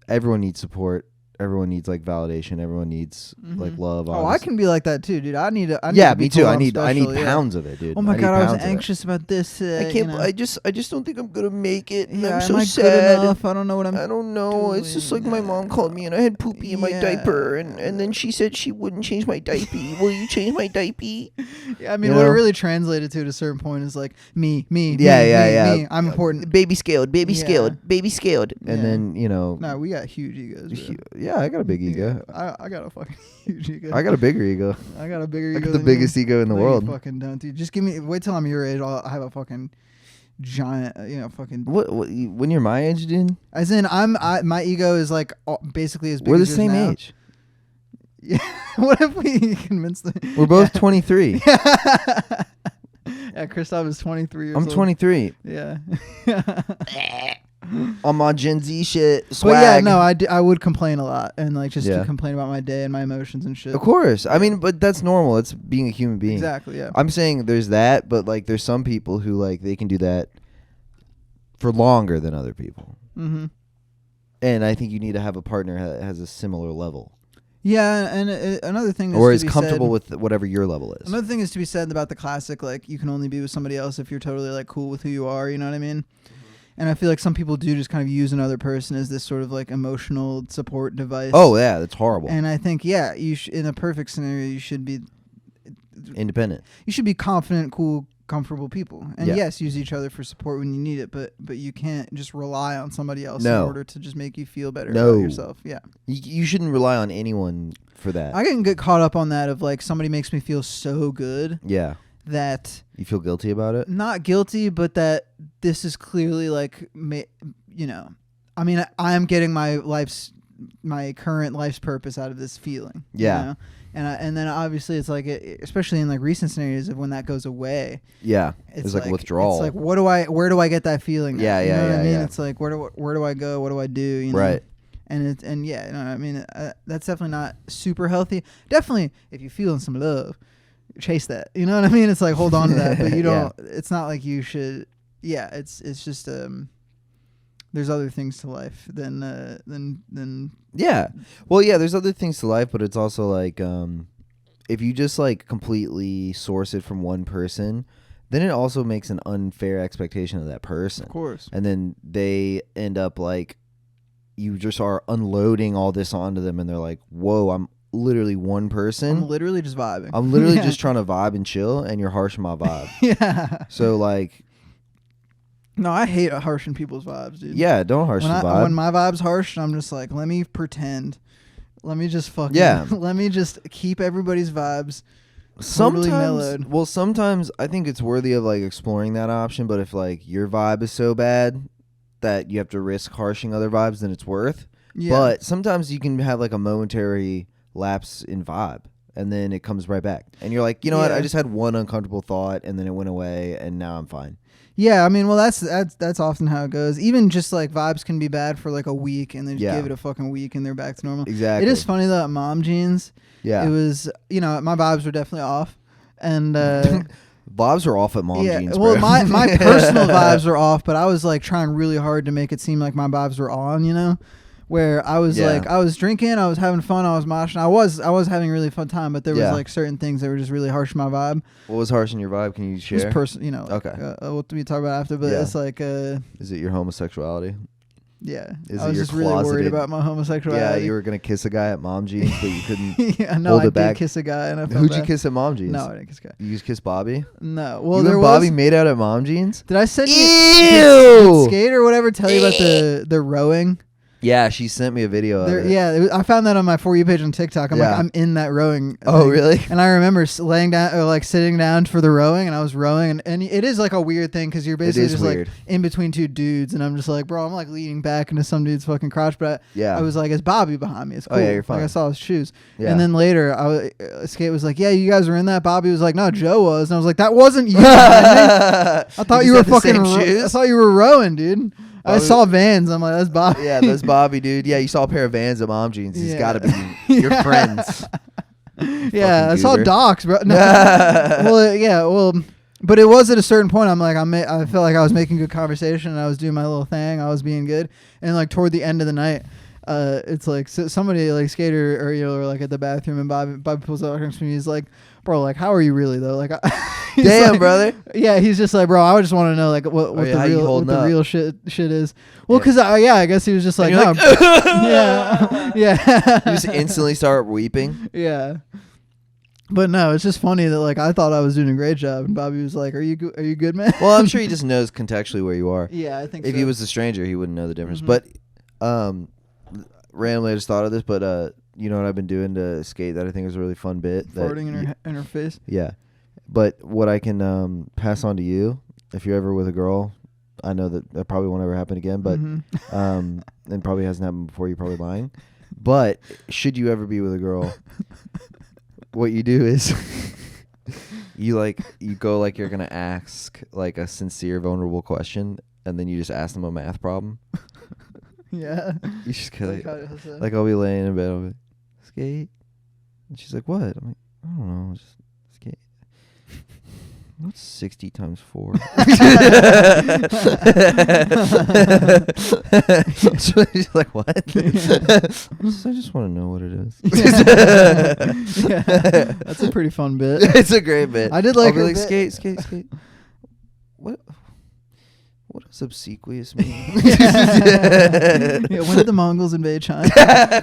everyone needs support. Everyone needs like validation. Everyone needs like love. oh, I can be like that too, dude. I need to. Yeah, to be me too. told I I'm need special, yeah. pounds of it, dude. Oh my need god, I was pounds of it. anxious about this. I can't. I just don't think I'm gonna make it. And Yeah, I'm so am I sad. good enough? I don't know what I'm. I don't know. It's just like doing. my mom called me and I had poopy in my Yeah. diaper, and then she said she wouldn't change my diaper. Will you change my diaper? Yeah, I mean, You what it know? really translated to at a certain point is like me. Yeah. Me. I'm important. Baby scaled. Baby Yeah. scaled. Baby scaled. And Yeah. then No, we got huge egos. Bro. yeah, I got a big ego. I got a fucking huge ego. I got a bigger ego. I got a bigger I ego. got the than biggest you. ego in the No, world. You fucking don't, dude. Just wait till I'm your age. I'll have a fucking giant, fucking. What when you're my age, dude? As in, my ego is like basically as big. We're the as yours same now. age. Yeah. What if we convince them? We're both 23. Yeah, Christoph is 23 years I'm old. 23. Yeah. On my Gen Z shit, But swag. yeah, no, I would complain a lot and like just Yeah. complain about my day and my emotions and shit. Of course. I mean, but that's normal. It's being a human being. Exactly. Yeah. I'm saying there's that, but like there's some people who like they can do that for longer than other people. Mm-hmm. And I think you need to have a partner that has a similar level, Yeah, and another thing or to is be comfortable said, with whatever your level is. Another thing is to be said about the classic, like, you can only be with somebody else if you're totally, like, cool with who you are, you know what I mean? And I feel like some people do just kind of use another person as this sort of, like, emotional support device. Oh yeah, that's horrible. And I think, yeah, in a perfect scenario, you should be Independent. confident, cool, comfortable people. And Yeah. yes, use each other for support when you need it, but you can't just rely on somebody else No. in order to just make you feel better No. about yourself. Yeah. You shouldn't rely on anyone for that. I can get caught up on that of, like, somebody makes me feel so good Yeah. that You feel guilty about it? not guilty, but that this is clearly, like, you know, I mean, I'm getting my current life's purpose out of this feeling. Yeah. You know? And then obviously it's like, especially in, like, recent scenarios of when that goes away. Yeah. It's There's like withdrawal. It's like, where do I get that feeling? Yeah, at? You know what I mean? yeah. It's like, where do I go? What do I do? You know? Right. And yeah, you know what I mean, that's definitely not super healthy. Definitely, if you're feeling some love, chase that. You know what I mean? It's like, hold on to that, but you don't. Yeah. It's not like you should. Yeah, it's just there's other things to life than. Yeah. Well, yeah, there's other things to life, but it's also like if you just like completely source it from one person, then it also makes an unfair expectation of that person. Of course. And then they end up like you just are unloading all this onto them and they're like, "Whoa, I'm literally one person. I'm literally just vibing. I'm literally just trying to vibe and chill and you're harshing my vibe." Yeah. So like, No, I hate harshing people's vibes, dude. yeah, don't harsh the vibe. When my vibe's harsh, I'm just like, let me pretend. Let me just fucking. Yeah. Let me just keep everybody's vibes totally mellowed. Sometimes I think it's worthy of like exploring that option, but if like your vibe is so bad that you have to risk harshing other vibes, then it's worth. Yeah. But sometimes you can have like a momentary lapse in vibe and then it comes right back. And you're like, you know what? Yeah. I just had one uncomfortable thought and then it went away and now I'm fine. Yeah, I mean, well, that's often how it goes. Even just like vibes can be bad for like a week, and then just Yeah. give it a fucking week, and they're back to normal. Exactly. It is funny though. At Mom Jeans, Yeah. it was, you know, my vibes were definitely off, and Vibes are off at Mom yeah. Jeans, Well, bro. my personal vibes were off, but I was like trying really hard to make it seem like my vibes were on. You know, where I was Yeah. like, I was drinking, I was having fun, I was moshing, I was having a really fun time, but there was Yeah. like certain things that were just really harsh my vibe. What was harsh in your vibe? Can you It share? was you know, like, Okay. what we talk about after, but Yeah. it's like, Is it your homosexuality? yeah, Is I it was your just really worried closeted- about my Yeah, homosexuality. you were gonna kiss a guy at Mom Jeans, but you couldn't. Yeah, no, hold I it did back. kiss a guy, and I felt Who'd you bad. kiss at Mom Jeans? No, I didn't kiss a guy. You just kissed Bobby? No, well, you there and was. Bobby made out at Mom Jeans? Did I send you? Ew! Did Skate or whatever tell you about the rowing? Yeah, she sent me a video of it. Yeah, I found that on my For You page on TikTok. I'm like, Yeah. I'm in that rowing. Oh, thing. really? And I remember laying down or like sitting down for the rowing, and I was rowing, and it is like a weird thing because you're basically is just weird. like in between two dudes, and I'm just like, bro, I'm like leaning back into some dude's fucking crotch, but Yeah. I was like, it's Bobby behind me. It's Oh, cool. yeah, you're fine. Like I saw his shoes, Yeah. and then later, Skate was like, yeah, you guys were in that. Bobby was like, no, Joe was, and I was like, that wasn't you. I thought you were fucking. I thought you were rowing, dude. I Bobby- saw Vans. I'm like, that's Bobby. Yeah, that's Bobby, dude. Yeah, you saw a pair of Vans at Mom Jeans. He's Yeah. got to be your friends. Yeah, I fucking saw goober. docs, bro. No. Well, yeah, well, but it was at a certain point. I'm like, I felt like I was making good conversation, and I was doing my little thing. I was being good, and like toward the end of the night, it's like somebody like Skater or you know, or like at the bathroom, and Bobby pulls out next to me. He's like, bro, like, how are you really though? Like, he's Damn, like- brher. Yeah, he's just like, bro, I just want to know like what yeah, how you holding up? real shit is. Well, Yeah. because I guess he was just like, And no, you're like, yeah, yeah, You just instantly start weeping. yeah. But no, it's just funny that like I thought I was doing a great job, and Bobby was like, "Are you good, man?" Well, I'm sure he just knows contextually where you are. Yeah, I think If so. he was a stranger, he wouldn't know the difference. Mhm. But randomly I just thought of this, but you know what I've been doing to skate that I think is a really fun bit. that farting in her face. Yeah. But what I can pass on to you, if you're ever with a girl, I know that probably won't ever happen again, but Mhm. and probably hasn't happened before, you're probably lying. But should you ever be with a girl, what you do is you go like you're gonna ask like a sincere, vulnerable question, and then you just ask them a math problem. Yeah. You just go how- like I'll be laying in bed, I'll be like, skate, and she's like, what? I'm like, I don't know, just skate. What's 60 times 4? She's like, what? I just want to know what it is. Yeah, that's a pretty fun bit. It's a great bit. I did like I'll be her like, bit. skate. What does obsequious mean? Yeah, when did the Mongols invade China?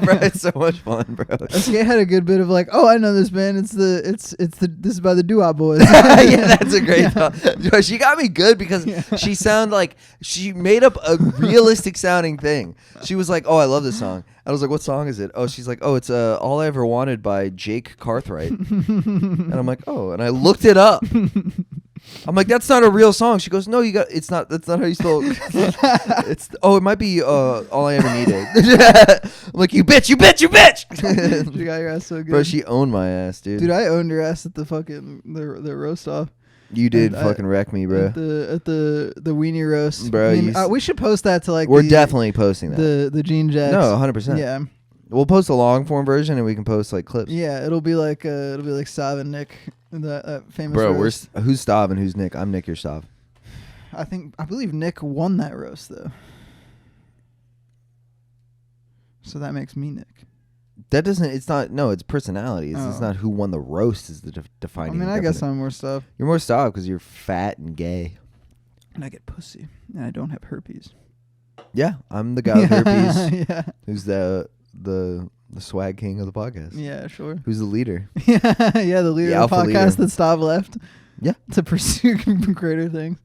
Bro, it's so much fun, bro. Skate had a good bit of like, oh, I know this band. It's this is by the Doo-Wop Boys. Yeah, that's a great song. She got me good because she sounded like she made up a realistic sounding thing. She was like, oh, I love this song. I was like, what song is it? Oh, she's like, oh, it's All I Ever Wanted by Jake Cartwright. And I'm like, oh, and I looked it up. I'm like, that's not a real song. She goes, no, it's not. That's not how you spell it. It might be All I Ever Needed. I'm like, you bitch. She got your ass so good. Bro, she owned my ass, dude. Dude, I owned your ass at the fucking the roast off. You did And fucking wreck me, bro. At the weenie roast, Bro, I mean, we should post that to like. We're definitely posting that. the Jeanax. No, 100%. Yeah, We'll post a long form version and we can post like clips. yeah. It'll be like Stav and Nick, that famous. Bro, roast. who's Stav and who's Nick? I'm Nick, you're Stav. I believe Nick won that roast though. So that makes me Nick. That doesn't. It's not. No, it's personality. It's Oh. not who won the roast. Is the I defining. mean, I guess definite- I'm more stuff, You're more Stav because you're fat and gay. and I get pussy, and I don't have herpes. Yeah, I'm the guy with herpes. Yeah, Who's the swag king of the podcast? yeah, sure. Who's the leader? Yeah, the leader The of the alpha podcast leader. that Stav left. Yeah. To pursue greater things.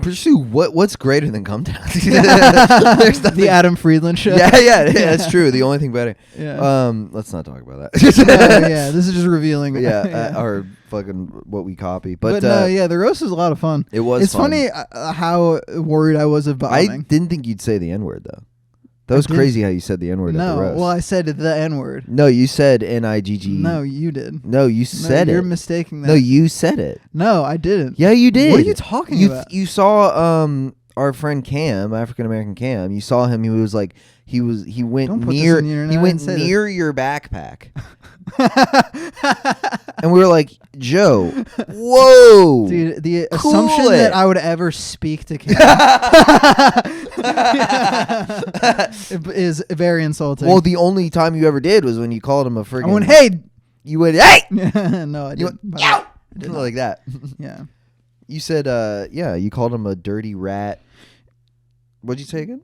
Pursue what's greater than Come Down? There's nothing. The Adam Friedland show. Yeah, that's true. The only thing better. Yeah. Let's not talk about Oh, that. yeah, this is just revealing. Yeah, our fucking what we copy. But no, yeah, the roast was a lot of fun. it was. It's fun. funny how worried I was of I bombing. didn't think you'd say the N word though. That was didn't. crazy how you said the N word at the No, roast. well, I said the N word. No, you said NIGG. No, you did. No, you said You're it. mistaking that. No, you said it. No, I didn't. Yeah, you did. What are you talking about? You saw our friend Cam, African American Cam. You saw him. He was like he went Don't put this near on the internet. he I went didn't say this. near your backpack. And we were like, Joe, whoa. Dude, the Cool assumption it. that I would ever speak to Cam is very insulting. Well, the only time you ever did was when you called him a friggin' I went, hey! You went, hey! No, I You didn't. went, By the way, yow! I did not. Like that. Yeah. You said, yeah, you called him a dirty rat. What'd you say again?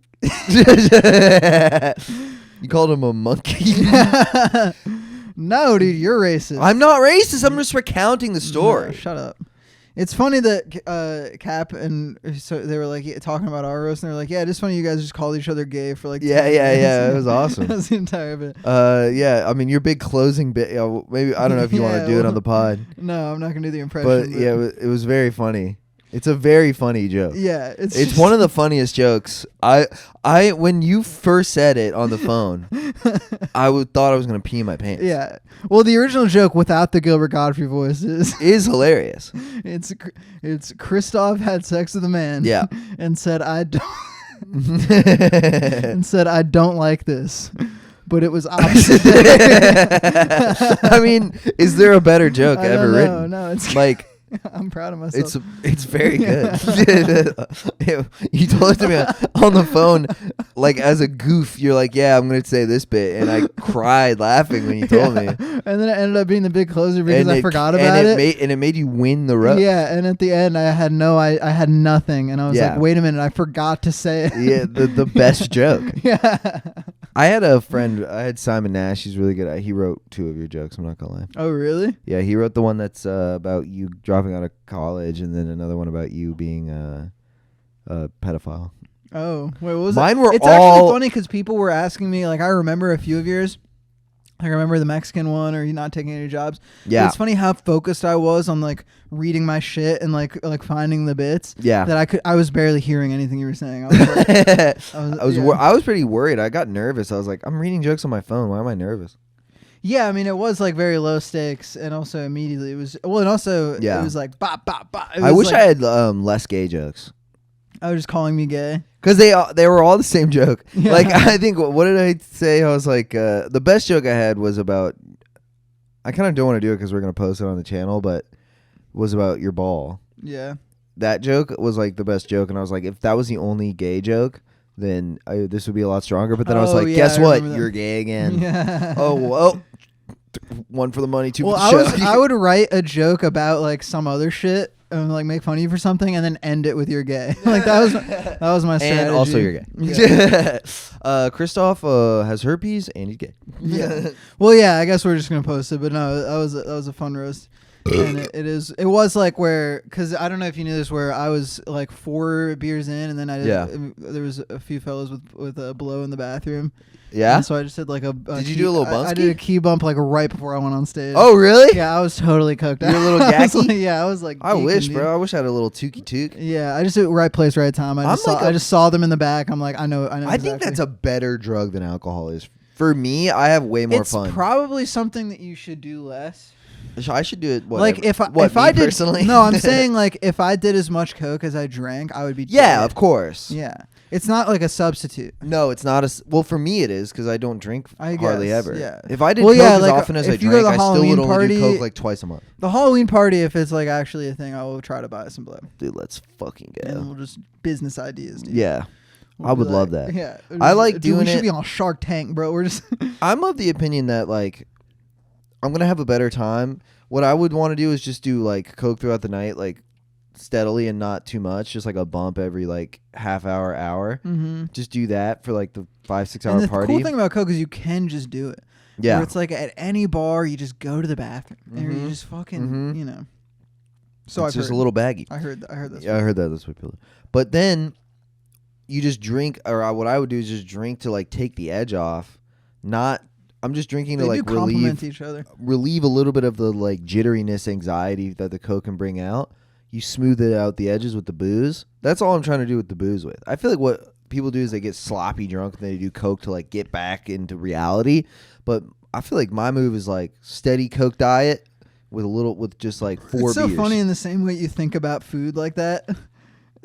You called him a monkey. No, dude, you're racist. I'm not racist. I'm just recounting the No, story. shut up. It's funny that Cap and so they were like talking about our roast, and they were like, "Yeah, it's funny you guys just called each other gay for like." Yeah, 10 yeah, minutes." yeah. It was awesome. That was the entire bit. Yeah. I mean, your big closing bit. Maybe I don't know if you want Yeah, to do it well, on the pod, No, I'm not gonna do the impression. but yeah, it was very funny. It's a very funny joke. yeah, it's It's one of the funniest jokes. I when you first said it on the phone, thought I was gonna pee my pants. Yeah. Well, the original joke without the Gilbert Godfrey voice is hilarious. it's Christoph had sex with a man. Yeah. And said I don't and said I don't like this. But it was opposite day. I mean, is there a better joke I ever don't know. written? No, it's Like, I'm proud of myself. it's very good. You told it to me on the phone, like as a goof. You're like, yeah, I'm gonna say this bit, and I cried laughing when you told me. And then it ended up being the big closer because And I forgot about it. It made you win the roast. Yeah, and at the end I had nothing, and I was Yeah. like, wait a minute, I forgot to say it. Yeah, the best joke. Yeah. I had a friend. I had Simon Nash. He's really good. He wrote 2 of your jokes. I'm not gonna lie. Oh, really? Yeah, he wrote the one that's about you dropping out of college, and then another one about you being a pedophile. Oh, wait, what was Mine it? were It's all- actually funny because people were asking me, like, I remember a few of yours. I remember the Mexican one, or you not taking any jobs. Yeah, It's funny how focused I was on like reading my shit and like finding the bits. yeah. That I was barely hearing anything you were saying. I was like, I was pretty worried. I got nervous. I was like, I'm reading jokes on my phone. Why am I nervous? yeah, I mean, it was like very low stakes, and also immediately it was and also Yeah. it was like bop bop bop. It I was wish like, I had less gay jokes. I was just calling me gay. Because they were all the same joke. Yeah. Like, I think, what did I say? I was like, the best joke I had was about, I kind of don't want to do it because we're going to post it on the channel, but was about your ball. Yeah. That joke was like the best joke, and I was like, if that was the only gay joke, then this would be a lot stronger. But then I was Oh, like, yeah, guess I what? remember that. You're gay again. Yeah. Oh well, one for the money, two Well, for the show. I would write a joke about like some other shit and like make fun of you for something, and then end it with you're gay. Like that was my strategy. And also you're gay. Yeah. Christoph has herpes and he's gay. Yeah. Well, yeah. I guess we're just gonna post it, but no, that was a fun roast. And it was like where, because I don't know if you knew this, where I was like 4 beers in, and then I did, there was a few fellas with a blow in the bathroom. Yeah. And so I just did like a Did key, you do a little I did a bunsky? key bump like right before I went on stage. Oh really? Yeah, I was totally cooked. You're a little I was gacky? like- yeah, I was like. I geeking, wish, dude. bro. I wish I had a little tookie took. Yeah, I just did right place, right time. I just saw them in the back. I'm like, I know. I think exactly. that's a better drug than alcohol is. For me, I have way more It's fun. probably something that you should do less. I should do it. Like if me I did personally. no, I'm saying like if I did as much coke as I drank, I would be Yeah, dead. of course. Yeah, it's not like a substitute. No, it's not well for me it is because I don't drink I hardly guess, ever. yeah. If I did Well, coke yeah, as like, often as I if you go to drank, the I still Halloween would only do party- coke like twice a month. The Halloween party, if it's like actually a thing, I will try to buy some blow. Dude, let's fucking And go. we'll just business ideas, dude. Yeah, We'll I be would like- love that. Yeah, I like dude, doing we should it- be on Shark Tank, bro. We're just I'm of the opinion that like I'm gonna have a better time. What I would want to do is just do like coke throughout the night, like steadily and not too much, just like a bump every like half hour. mm-hmm. Just do that for like the 5-6 And hour the party. cool thing about coke is you can just do it. Yeah. Where it's like at any bar, you just go to the bathroom and you Mhm. just fucking, Mhm. you know. So it's I've just heard. a little baggy. I heard that. Yeah, I heard that. That's what people do. But then you just drink, or what I would do is just drink to like take the edge off. I'm just drinking They to do like complement each other. relieve a little bit of the like jitteriness, anxiety that the coke can bring out. You smooth it out the edges with the booze. That's all I'm trying to do with the booze with. I feel like what people do is they get sloppy drunk and they do coke to like get back into reality. But I feel like my move is like steady coke diet with just like 4 It's so beers. funny in the same way you think about food like that,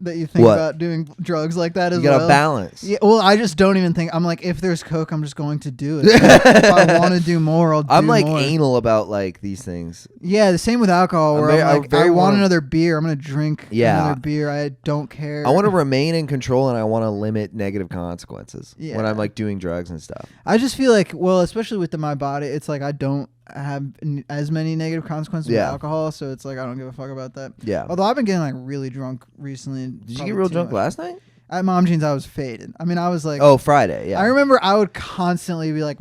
that you think What? about doing drugs like that as You gotta well. balance. Yeah, well, I just don't even think. I'm like, if there's coke, I'm just going to do it. If I want to do more, I'll do I'm like more. anal about like these things. Yeah, the same with alcohol. Where I I'm like, very I want wanna- another beer. I'm gonna drink Yeah. another beer. I don't care. I want to remain in control and I want to limit negative consequences Yeah. when I'm like doing drugs and stuff. I just feel like, well, especially with my body, it's like I don't have as many negative consequences with Yeah. alcohol, so it's like I don't give a fuck about that. Yeah. Although I've been getting like really drunk recently. Did you probably get real too drunk much. last night? At Mom Jeans, I was faded. I mean, I was like, Oh, Friday. Yeah. I remember I would constantly be like,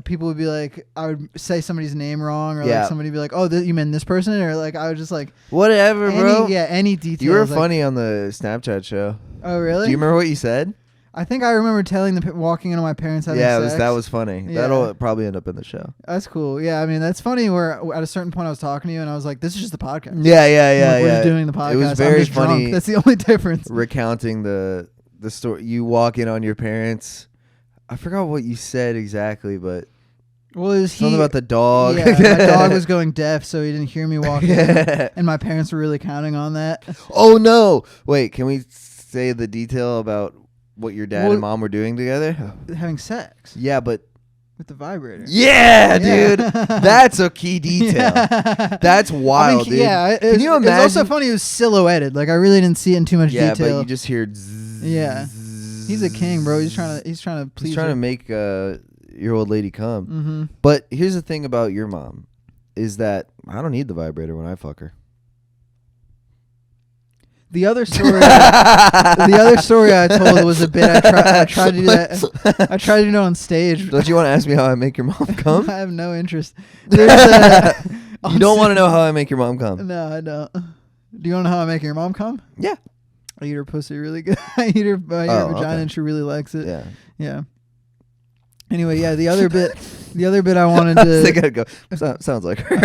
people would be like, I would say somebody's name wrong, or Yeah. like somebody would be like, oh, you meant this person, or like I would just like, Whatever, bro. any details. You were like- funny on the Snapchat show. Oh, really? Do you remember what you said? I think I remember telling walking into my parents having Yeah, sex. that was funny. Yeah. That'll probably end up in the show. That's cool. Yeah, I mean that's funny. Where at a certain point I was talking to you and I was like, "This is just the podcast." Yeah, yeah, I'm yeah, like, we're yeah. just doing the podcast. It was I'm very just drunk. funny That's the only difference. recounting the story. You walk in on your parents. I forgot what you said exactly, but Well, it was something about the dog. Yeah, my dog was going deaf, so he didn't hear me walk in, Yeah. and my parents were really counting on that. Oh no! Wait, can we say the detail about what your dad Well- and mom were doing together? Having sex Yeah, but with the vibrator. yeah, Yeah. dude, that's a key detail. Yeah. That's wild, dude. Yeah, it Can was, you it was also imagine- funny. It was silhouetted. Like I really didn't see it in too much Yeah, detail. but you just hear. Zzz, Yeah. He's a king, bro. He's trying to please. He's trying to make your old lady come. Mm-hmm. But here's the thing about your mom, is that I don't need the vibrator when I fuck her. The other story, the other story I told was a bit. I tried to do that. I tried to do it on stage. Don't you want to ask me how I make your mom come? I have no interest. There's a- You don't want to know how I make your mom come? No, I don't. Do you want to know how I make your mom come? Yeah. I eat her pussy really good. I eat her Oh, vagina okay. and she really likes it. Yeah. Yeah. Anyway, yeah, the other bit I wanted They to. gotta go. Sounds like her.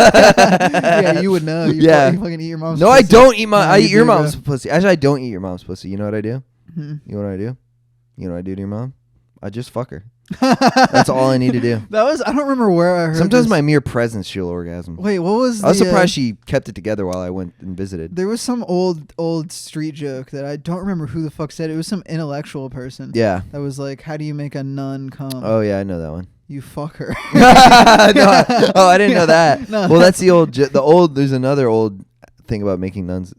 Yeah, you would know. You Yeah. fucking eat your mom's. No, I pussy. don't eat my. No, I you eat your do, bro. mom's pussy. Actually, I don't eat your mom's pussy. You know what I do? Mhm. You know what I do? You know what I do to your mom? I just fuck her. That's all I need to do. That was. I don't remember where I heard. Sometimes this. my mere presence, she'll orgasm. Wait, what was? I was the, surprised she kept it together while I went and visited. There was some old street joke that I don't remember who the fuck said it. It was some intellectual person. Yeah. That was like, "How do you make a nun come? Oh yeah, I know that one. You fuck her." I didn't know that. No. Well, that's the old. There's another old thing about making nuns.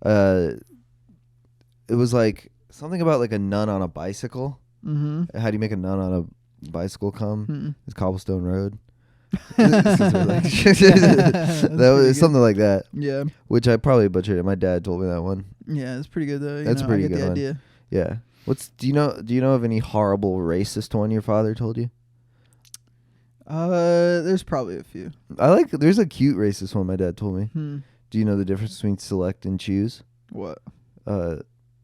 It was like something about like a nun on a bicycle. Mm-hmm. How do you make a nun on a bicycle come? Mm-mm. It's cobblestone road. That's That was pretty something like that, Yeah. which I probably butchered it. My dad told me that one. Yeah, it's pretty good though. You That's a know, pretty I get good the one. idea. Yeah. Do you know of any horrible racist one your father told you? There's probably a few. There's a cute racist one my dad told me. Do you know the difference between select and choose? What?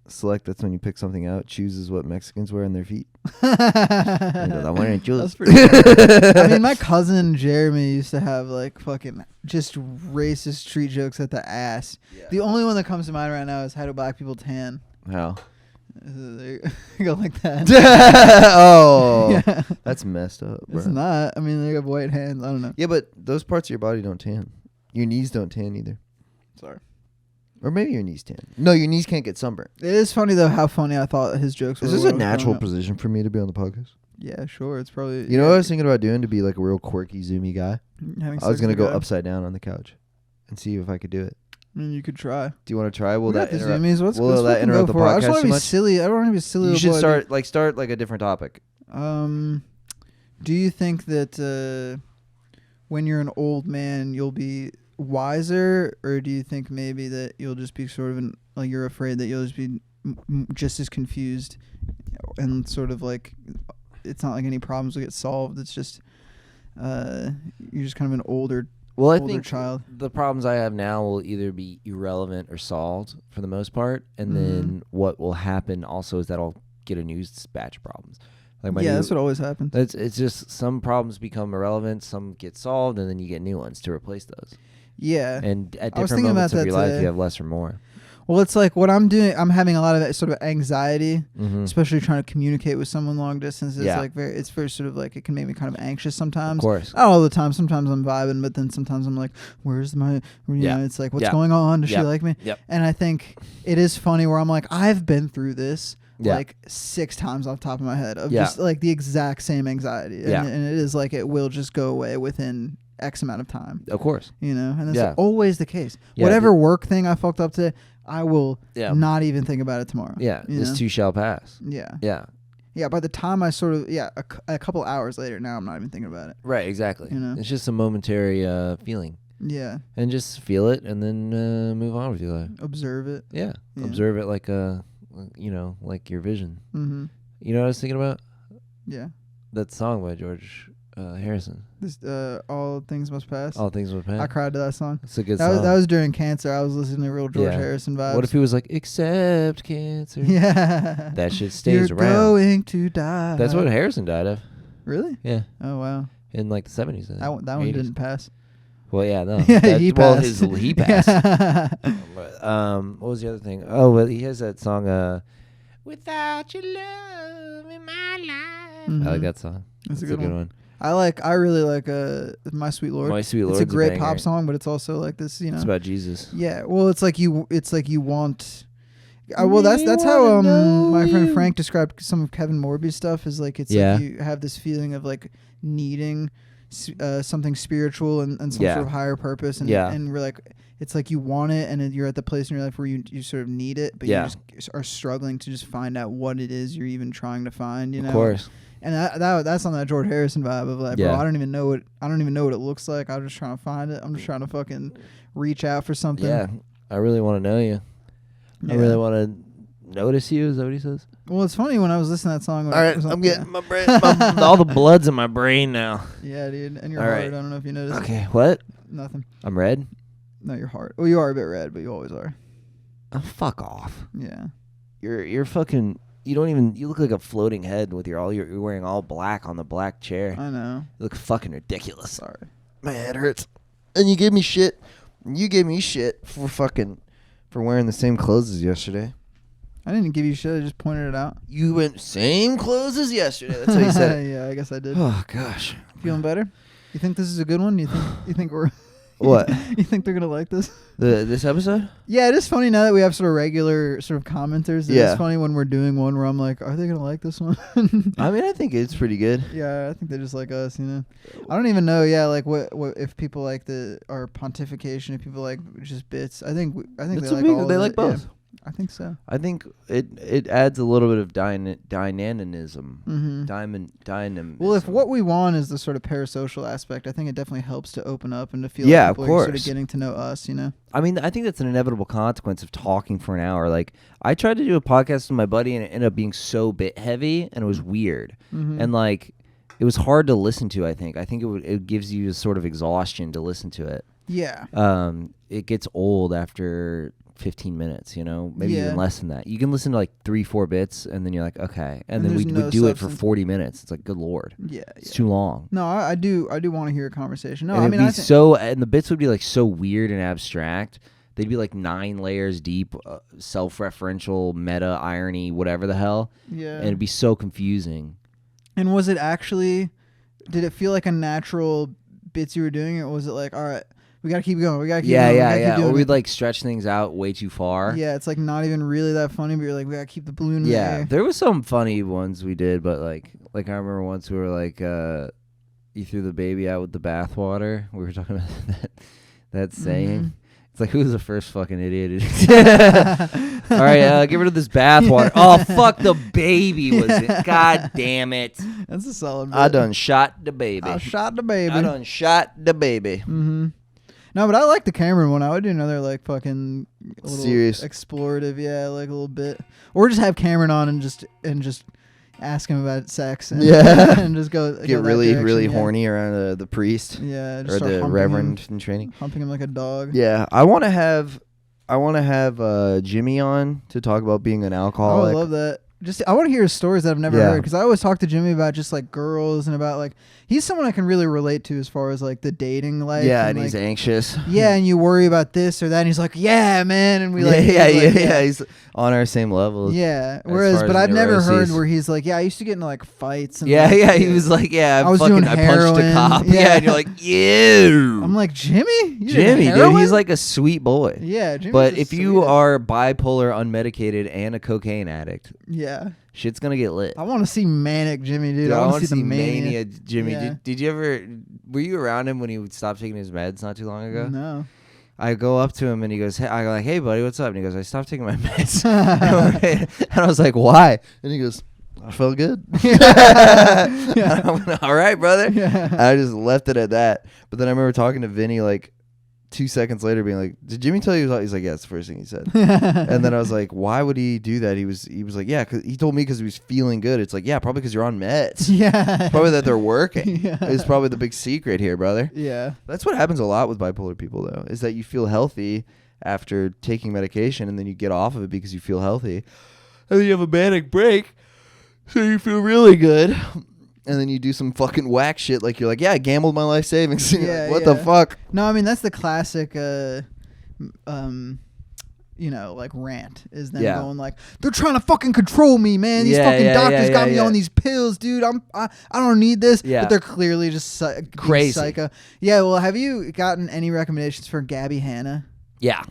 Select, that's when you pick something out. Choose is what Mexicans wear on their feet. That's wearing choose. pretty good. I mean, my cousin Jeremy used to have like fucking just racist street jokes at the ass. Yeah. The only one that comes to mind right now is how do black people tan? How? They go like that. Oh, Yeah. that's messed up, bro. It's not. I mean, they have white hands. I don't know. Yeah, but those parts of your body don't tan. Your knees don't tan either. Sorry. Or maybe your knees tan. No, your knees can't get sunburned. It is funny though how funny I thought his jokes were. Is this when a I was growing natural up. position for me to be on the podcast? Yeah, sure. It's probably. You know what I was thinking about doing to be like a real quirky, zoomy guy? Having I was sex going to with a go guy? upside down on the couch and see if I could do it. I mean, you could try. Do you want to try? Will We got that the interrupt? zoomies. Let's will that fucking interrupt go the for it. I just podcast want to too be much? silly. I don't want to be silly. You should little boy. start like a different topic. Do you think that when you're an old man, you'll be wiser, or do you think maybe that you'll just be sort of like you're afraid that you'll just be just as confused and sort of like it's not like any problems will get solved. It's just you're just kind of an older Well, I older think child. the problems I have now will either be irrelevant or solved for the most part, and then what will happen also is that I'll get a new batch of problems. Like Yeah, that's what always happens. It's just some problems become irrelevant, some get solved, and then you get new ones to replace those. Yeah. And at I was different thinking moments about of your that life, today. you have less or more. Well, it's like what I'm doing. I'm having a lot of that sort of anxiety, Mm-hmm. especially trying to communicate with someone long distance. It's Yeah. like it's very sort of like it can make me kind of anxious Of sometimes. course. Not all the time. Sometimes I'm vibing, but then sometimes I'm like, "Where's my?" Yeah. Know, it's like, "What's Yeah. going on? Does she Yep. like me?" Yep. And I think it is funny where I'm like, I've been through this Yeah. like 6 times off the top of my head of Yeah. just like the exact same anxiety, Yeah. and it is like it will just go away within X amount of time. Of course. You know, and that's Yeah. always the case. Yeah, Whatever work thing I fucked up today, I will Yeah. not even think about it tomorrow. Yeah. You This know? too shall pass. Yeah. Yeah. Yeah. By the time I sort of, a couple hours later, now I'm not even thinking about it. Right. Exactly. You know? It's just a momentary feeling, Yeah. and just feel it, and then move on with your life. Observe it. Yeah. Yeah. Observe it like like your vision. Mm-hmm. You know what I was thinking about? Yeah. That song by George Harrison. This, all things must pass. All things will pass. I cried to that song. It's a good That song. was during cancer. I was listening to real George Yeah. Harrison vibes. What if he was like, accept cancer? Yeah. That shit stays You're around. going to die. That's what Harrison died of. Really? Yeah. Oh wow. In like the 70s. That one 80s. didn't pass. Well, yeah, no. Yeah, That- he well, passed. he passed. What was the other thing? Oh, well, he has that song, Without Your Love in My Life. I like Mhm. that song. That's a That's good one. I really like My Sweet Lord. My Sweet It's Lord's a great banger. pop song, but it's also like this, you know. It's about Jesus. Yeah, well, it's like you want. Well, that's how my friend Frank described some of Kevin Morby's stuff. Is like it's Yeah. like you have this feeling of like needing something spiritual and some Yeah. sort of higher purpose, and Yeah. and we're like it's like you want it, and then you're at the place in your life where you sort of need it, but Yeah. you just are struggling to just find out what it is you're even trying to find. You know, Of course. and that's on that George Harrison vibe of like, bro, Yeah. I don't even know what it looks like. I'm just trying to find it. I'm just trying to fucking reach out for something. Yeah. I really want to know you. I Yeah. really want to notice you. Is that what he says? Well, it's funny when I was listening to that song. All right. I'm getting my brain. All the blood's in my brain now. Yeah, dude, and your All heart. right. I don't know if you noticed. Okay. What? Nothing. I'm red? No, your heart. Well, you are a bit red, but you always are. Oh, fuck off. Yeah. You're fucking. You look like a floating head with you're wearing all black on the black chair. I know. You look fucking ridiculous. Sorry. My head hurts. And you gave me shit. You gave me shit for wearing the same clothes as yesterday. I didn't give you shit. I just pointed it out. You went same clothes as yesterday. That's how you said it. Yeah, I guess I did. Oh gosh. Feeling better? You think this is a good one? You think we're What? You think they're gonna like this? This episode? Yeah, it is funny now that we have sort of regular sort of commenters. Yeah. It's funny when we're doing one where I'm like, are they gonna like this one? I mean, I think it's pretty good. Yeah, I think they just like us, you know. I don't even know. Yeah, like what if people like our pontification, if people like just bits. I think That's they what like we- all they of like it. Yeah, both. I think so. I think it adds a little bit of dynamism. Mm-hmm. Dynamism. Well, if what we want is the sort of parasocial aspect, I think it definitely helps to open up and to feel Yeah, like of people are sort of course. getting to know us, you know. I mean, I think that's an inevitable consequence of talking for an hour. Like, I tried to do a podcast with my buddy, and it ended up being so bit heavy, and it was weird. Mm-hmm. And like, it was hard to listen to. I think it gives you a sort of exhaustion to listen to it. Yeah. It gets old after 15 minutes, you know, maybe Yeah. even less than that. You can listen to like 3-4 bits, and then you're like, okay, and then there's we no would do it for substance. 40 minutes. It's like, good lord, Yeah. it's Yeah. too long. No, I do want to hear a conversation. No, and I it'd mean, be I think and the bits would be like so weird and abstract. They'd be like 9 layers deep, self-referential, meta irony, whatever the hell, yeah. and it'd be so confusing. And was it actually? Did it feel like a natural bits you were doing, or was it like, all right, we gotta keep going, we gotta keep going, we gotta keep Or doing we'd it? like stretch things out way too far. Yeah, it's like not even really that funny, but you're like, we gotta keep the balloon in the Yeah, air. there was some funny ones we did, but like I remember once we were like, you threw the baby out with the bathwater. We were talking about that saying. Mhm. It's like, who's the first fucking idiot? All right, get rid of this bathwater. Oh, fuck, the baby was it. God damn it. That's a solid bit. I done shot the baby. I shot the baby. I done shot the baby. Mm-hmm. No, but I like the Cameron one. I would do another like fucking little Serious. explorative, yeah, like a little bit, or just have Cameron on and just ask him about sex, and, Yeah. and just go Get that really, direction, really yeah. horny around the priest Yeah, just or start the humping reverend him, in training. humping him like a dog. Yeah, I want to have Jimmy on to talk about being an Oh, I alcoholic. love that. Just I want to hear his stories that I've never Yeah. heard, because I always talk to Jimmy about just like girls and about like he's someone I can really relate to as far as like the dating life. Yeah, and like, he's anxious. yeah, and you worry about this or that, and he's like, yeah, man, and we yeah, like, yeah. He's on our same level. Yeah. as Whereas, far but as I've never heard neuroses. where he's like, yeah, I used to get into like fights. And Yeah, like, yeah. He was like, yeah, I was doing I punched a heroin. cop. Yeah. Yeah, and you're like, ew. I'm like, Jimmy? You did Jimmy, dude, heroin? he's like a sweet boy. yeah, Jimmy's But the if you sweetest. are bipolar, unmedicated, and a cocaine addict, yeah, shit's gonna get lit. I want to see manic Jimmy, dude. Dude, I I want want to see the mania mania. Jimmy. Yeah. Did you ever? Were you around him when he would stop taking his meds not too long ago? No. I go up to him and he goes, hey, I go like, hey buddy, what's up? And he goes, I stopped taking my meds. And I was like, why? And he goes, I felt good. Yeah. I went, all right, brother. Yeah. I just left it at that. But then I remember talking to Vinny like 2 seconds later, being like, "Did Jimmy tell you?" He's like, "Yeah, it's the first thing he said." And then I was like, "Why would he do that?" He was like, "Yeah," cause he told me because he was feeling good. It's like, yeah, probably because you're on meds. Yeah. Probably that they're working. Yeah. Is probably the big secret here, brother. Yeah. That's what happens a lot with bipolar people, though, is that you feel healthy after taking medication, and then you get off of it because you feel healthy, and then you have a manic break, so you feel really good. And then you do some fucking whack shit, like you're like, yeah, I gambled my life savings. You're Yeah, like, what the yeah. fuck? No, I mean that's the classic like rant is them Yeah. going like, they're trying to fucking control me, man. These Yeah, fucking yeah, doctors yeah, got yeah, me yeah. on these pills, dude. I don't need this. Yeah. But they're clearly just Crazy. psycho. Yeah, well, have you gotten any recommendations for Gabby Hanna? Yeah,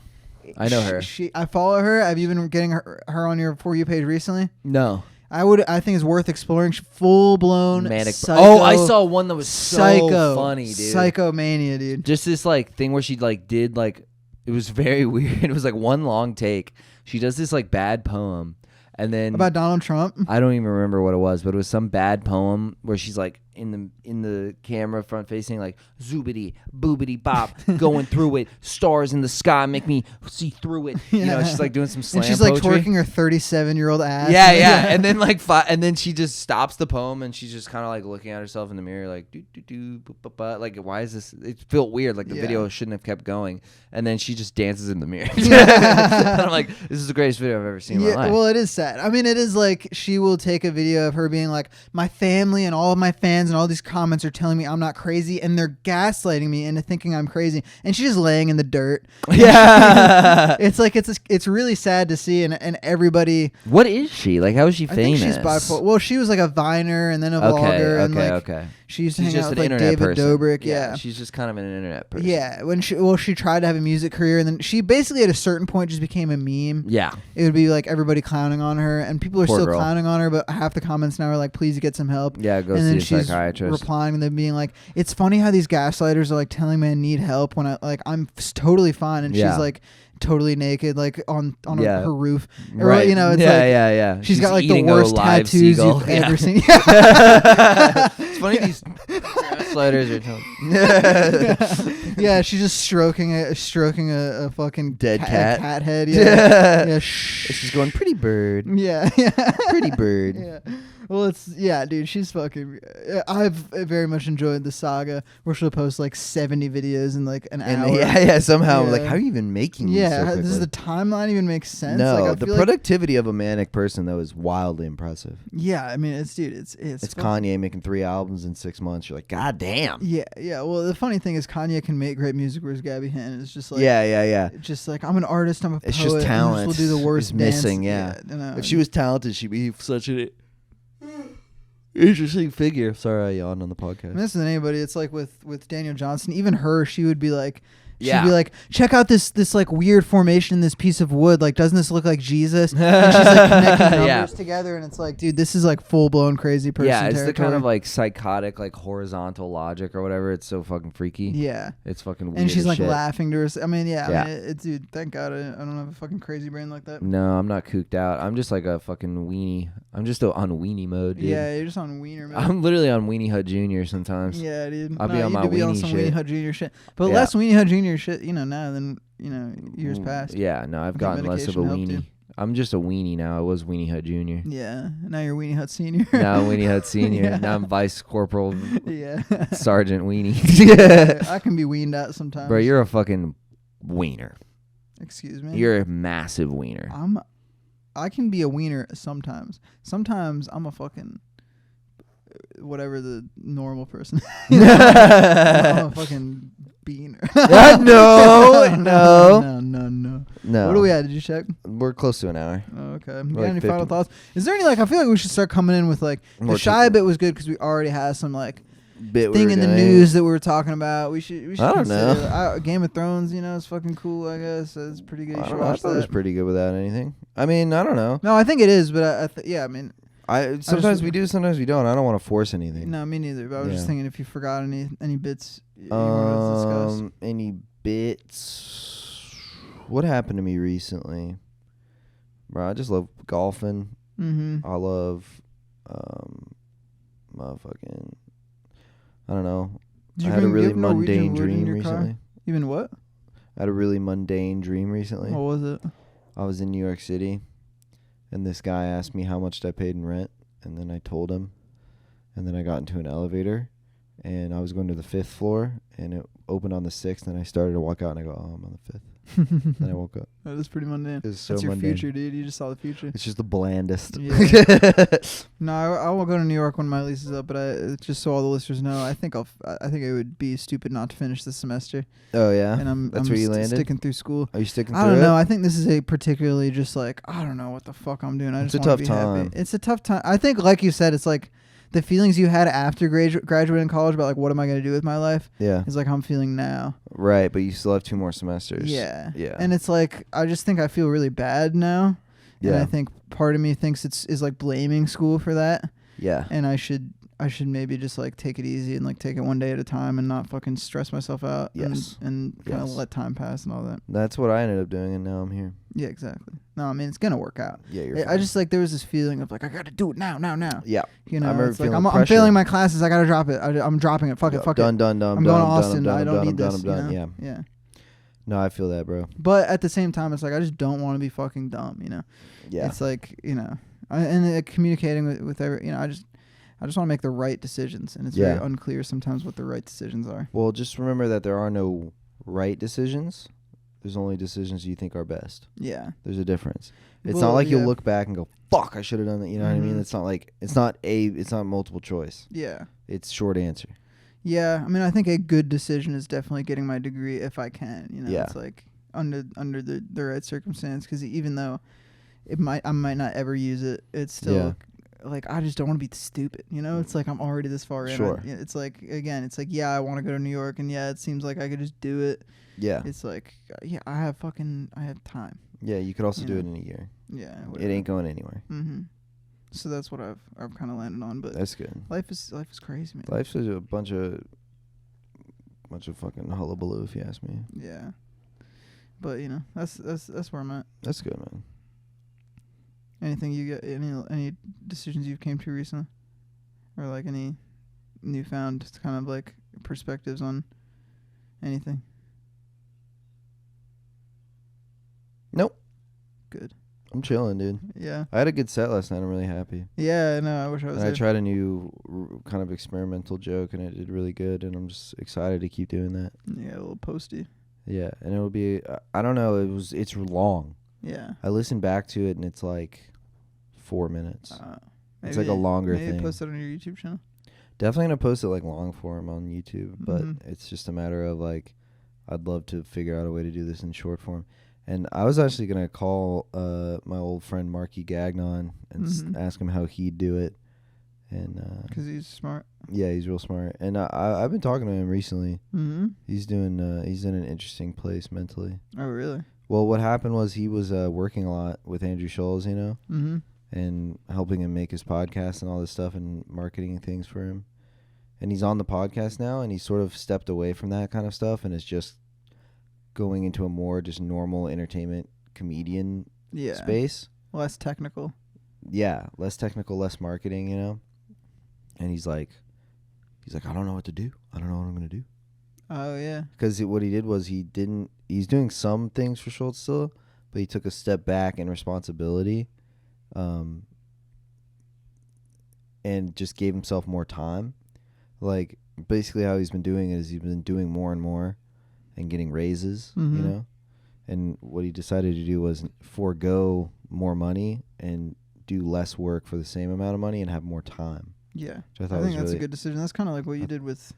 I know her. I follow her. Have you been getting her on your For You page recently? No. I think it's worth exploring. Full blown Manic. psycho. Oh, I saw one that was psycho so funny, dude. Psychomania, dude. Just this like thing where she like did like, it was very weird. It was like one long take. She does this like bad poem, and then About Donald Trump. I don't even remember what it was, but it was some bad poem where she's like in the camera front facing like zoobity boobity bop going through it, stars in the sky make me see through it. You know, Yeah. she's like doing some slam And she's like poetry. twerking her 37-year-old ass. Yeah, yeah, and then like and then she just stops the poem and she's just kind of like looking at herself in the mirror, like do do do, like why is this? It felt weird, like the Yeah. video shouldn't have kept going, and then she just dances in the mirror. And I'm like, this is the greatest video I've ever seen in my life. Well, it is sad. I mean, it is like she will take a video of her being like, my family and all of my fans fans and all these comments are telling me I'm not crazy, and they're gaslighting me into thinking I'm crazy. And she's just laying in the dirt. Yeah. It's like it's really sad to see, and everybody. What is she? Like, how is she I famous? think she's bipolar. Well, she was like a Viner and then a vlogger, and like she used to She's hang just out an with like internet David person. Dobrik. Yeah. She's just kind of an internet person. Yeah, she tried to have a music career, and then she basically at a certain point just became a meme. Yeah. It would be like everybody clowning on her, and people are Poor still girl. clowning on her, but half the comments now are like, please get some help. Yeah, go and see then a she's psychiatrist. replying to them being like, it's funny how these gaslighters are like telling me I need help when I'm totally fine, and Yeah. she's like totally naked like on Yeah. her roof. Or, Right. you know, it's yeah, like yeah. she's got like the eating a worst live tattoos seagull. you've Yeah. ever seen. It's funny these gaslighters are telling. Yeah, she's just stroking a fucking Dead cat. a cat head. Yeah, yeah. She's going, pretty bird. Yeah, yeah. Pretty bird. Yeah. Well, dude, she's fucking. I've very much enjoyed the saga where she'll post like 70 videos in like an hour. Yeah. Somehow, I'm like, Yeah. how are you even making these so Yeah, quickly? does the timeline even make sense? No, like, I the feel like- productivity of a manic person though is wildly impressive. Yeah, I mean, it's It's fucking- Kanye making 3 albums in 6 months. You're like, God damn. Yeah, yeah. Well, the funny thing is Kanye can make great music, whereas Gabby Hannon is just like Yeah. just like I'm an artist, I'm a poet. It's just and talent will do the worst is missing. dance. Yeah. You know, If she was talented, she'd be such an interesting figure. Sorry, I yawned on the podcast. I mean, this isn't anybody. It's like with Daniel Johnson. Even her, she would be like, she'd Yeah. be like, check out this like weird formation in this piece of wood. Like, doesn't this look like Jesus? And she's like connecting numbers Yeah. together, and it's like, dude, this is like full blown crazy person. Yeah, it's the kind territory. of like psychotic, like horizontal logic or whatever. It's so fucking freaky. Yeah. It's fucking weird. And she's as like shit. laughing to her. I mean, yeah. Yeah. I mean, dude, thank God I don't have a fucking crazy brain like that. No, I'm not cooked out. I'm just like a fucking weenie. I'm just on weenie mode, dude. Yeah, you're just on wiener, man. I'm literally on Weenie Hut Jr. sometimes. Yeah, dude. I'll be No, on you my do be on weenie some shit. Weenie Hut Jr. shit. But Yeah. less Weenie Hut Jr. shit, now than, years past. Yeah, no, I've think gotten less of a medication helped weenie. I'm just a weenie now. I was Weenie Hut Jr. Yeah. Now you're Weenie Hut Senior. Now Weenie Hut Senior. Yeah. Now I'm Vice Corporal Yeah. Sergeant Weenie. I can be weaned out sometimes. Bro, you're a fucking wiener. Excuse me. You're a massive wiener. I can be a wiener sometimes. Sometimes I'm a fucking whatever the normal person. I'm a fucking beaner. No. No. What do we at? Did you check? We're close to an hour. Oh, okay. We're You got like any 50. final thoughts? Is there any I feel like we should start coming in with like More the shy to- bit was good because we already had some like Bit thing we're in the doing. news that we were talking about. We should. I don't know. consider- Game of Thrones, is fucking cool. I guess it's pretty good. You I should don't know. I watch thought it was that. pretty good without anything. I mean, I don't know. No, I think it is, but yeah, I mean, Sometimes we do, sometimes we don't. I don't want to force anything. no, me neither. But I was just Yeah. thinking if you forgot any bits you wanted to discuss. Any bits? What happened to me recently? Bro, I just love golfing. Mm-hmm. I love, motherfucking. I don't know. Did I you had a bring- really you have Norwegian mundane wood in dream your car? recently. Even what? I had a really mundane dream recently. What was it? I was in New York City, and this guy asked me how much I paid in rent, and then I told him, and then I got into an elevator, and I was going to the 5th floor, and it opened on the 6th, and I started to walk out, and I go, oh, I'm on the 5th. Then I woke up. That is pretty mundane. It was so That's your mundane. future, dude. You just saw the future. It's just the blandest. Yeah. No, I will go to New York when my lease is up, but just so all the listeners know, I think it would be stupid not to finish this semester, Oh yeah, and I'm That's where you landed? sticking through school. Are you sticking I through don't know. it? I think this is a particularly just like I don't know what the fuck I'm doing. I It's just a want to tough be time. happy. It's a tough time. I think, like you said, it's like the feelings you had after graduating college about like what am I going to do with my life Yeah, is like how I'm feeling now. right. But you still have 2 more semesters. Yeah. Yeah. And it's like I just think I feel really bad now. And Yeah. I think part of me thinks is like blaming school for that. Yeah. And I should maybe just like take it easy and like take it one day at a time and not fucking stress myself out. Yes. And kind of Yes. let time pass and all that. That's what I ended up doing, and now I'm here. Yeah, exactly. No, I mean it's gonna work out. Yeah, you're. I fine. just like there was this feeling of like I gotta do it now. Yeah. You know, I remember it's like feeling I'm the pressure. failing my classes. I gotta drop it. I'm dropping it. Fuck it. Done. I'm done, going to Austin. done, I don't need this. I'm done. you Yeah. know? Yeah. No, I feel that, bro. But at the same time, it's like I just don't want to be fucking dumb. You know. Yeah. It's like communicating with every. I just want to make the right decisions, and it's very Yeah. unclear sometimes what the right decisions are. Well, just remember that there are no right decisions. There's only decisions you think are best. Yeah. There's a difference. It's Well, not like you'll yeah. look back and go, "Fuck, I should have done that." You know what I mean? Mhm. It's not like it's not multiple choice. Yeah. It's short answer. Yeah. I mean, I think a good decision is definitely getting my degree if I can. You know, Yeah. it's like under the right circumstance, because even though I might not ever use it, it's still like I just don't want to be stupid. You know, it's like I'm already this far in. Sure. It's like again, it's like yeah, I want to go to New York, and yeah, it seems like I could just do it. Yeah. It's like yeah, I have time. Yeah, you could also You do know. it in a year. Yeah. It ain't going anywhere. Mm-hmm. So that's what I've kind of landed on, but That's good. life is crazy, man. Life's a bunch of fucking hullabaloo, if you ask me. Yeah. But you know, that's where I'm at. That's good, man. Anything you get any decisions you've came to recently, or like any newfound kind of like perspectives on anything? Nope. Good. I'm chilling, dude. Yeah. I had a good set last night. I'm really happy. Yeah. No, I wish I was And there. I tried a new kind of experimental joke, and it did really good. And I'm just excited to keep doing that. Yeah, a little posty. Yeah, and it'll be. I don't know. It's long. Yeah. I listened back to it, and it's like 4 minutes. It's like a maybe- longer maybe thing. post it on your YouTube channel. Definitely gonna post it like long form on YouTube, but Mhm. it's just a matter of like, I'd love to figure out a way to do this in short form. And I was actually gonna call my old friend Marky Gagnon and Mhm. ask him how he'd do it. And Because he's smart. yeah, he's real smart. And I've been talking to him recently. Mm-hmm. He's in an interesting place mentally. Oh, really? Well, what happened was he was working a lot with Andrew Scholes, you know, Mm-hmm. and helping him make his podcast and all this stuff and marketing things for him. And he's on the podcast now, and he's sort of stepped away from that kind of stuff and is just going into a more just normal entertainment comedian Yeah. space. Less technical. Yeah, less technical, less marketing, you know. And he's like, I don't know what to do. I don't know what I'm gonna do. Oh, yeah. Because what he did was he's doing some things for Schultz still, but he took a step back in responsibility, and just gave himself more time. Like, basically how he's been doing it is he's been doing more and more and getting raises, Mhm. you know? And what he decided to do was forego more money and do less work for the same amount of money and have more time. Yeah. Which I I thought think was that's really a good decision. That's kind of like what you did with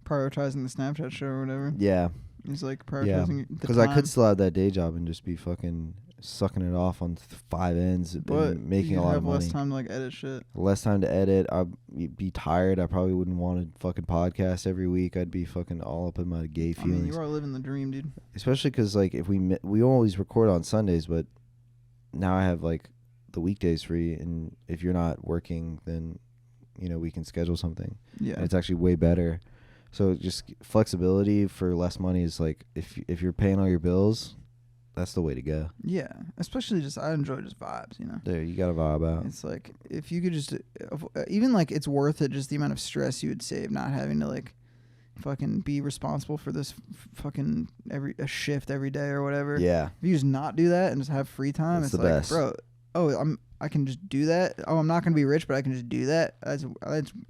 prioritizing the Snapchat show or whatever. Yeah. It's like Yeah. prioritizing the Because I time. could still have that day job and just be fucking sucking it off on 5 ends but and making you'd a lot have of money. less time to like edit shit. Less time to edit. I'd be tired. I probably wouldn't want to fucking podcast every week. I'd be fucking all up in my gay I mean, feelings. you are living the dream, dude. Especially because, like, if we always record on Sundays, but now I have, like, the weekdays free. And if you're not working, then, you know, we can schedule something. Yeah. And it's actually way better. So just flexibility for less money is, like, if you're paying all your bills, that's the way to go. Yeah. Especially just, I enjoy just vibes, you know? There, you got to vibe out. It's like, if you could just, even like, it's worth it just the amount of stress you would save not having to like fucking be responsible for this fucking a shift every day or whatever. Yeah. If you just not do that and just have free time, That's it's the like, best. bro, I can just do that. Oh, I'm not gonna be rich, but I can just do that. That's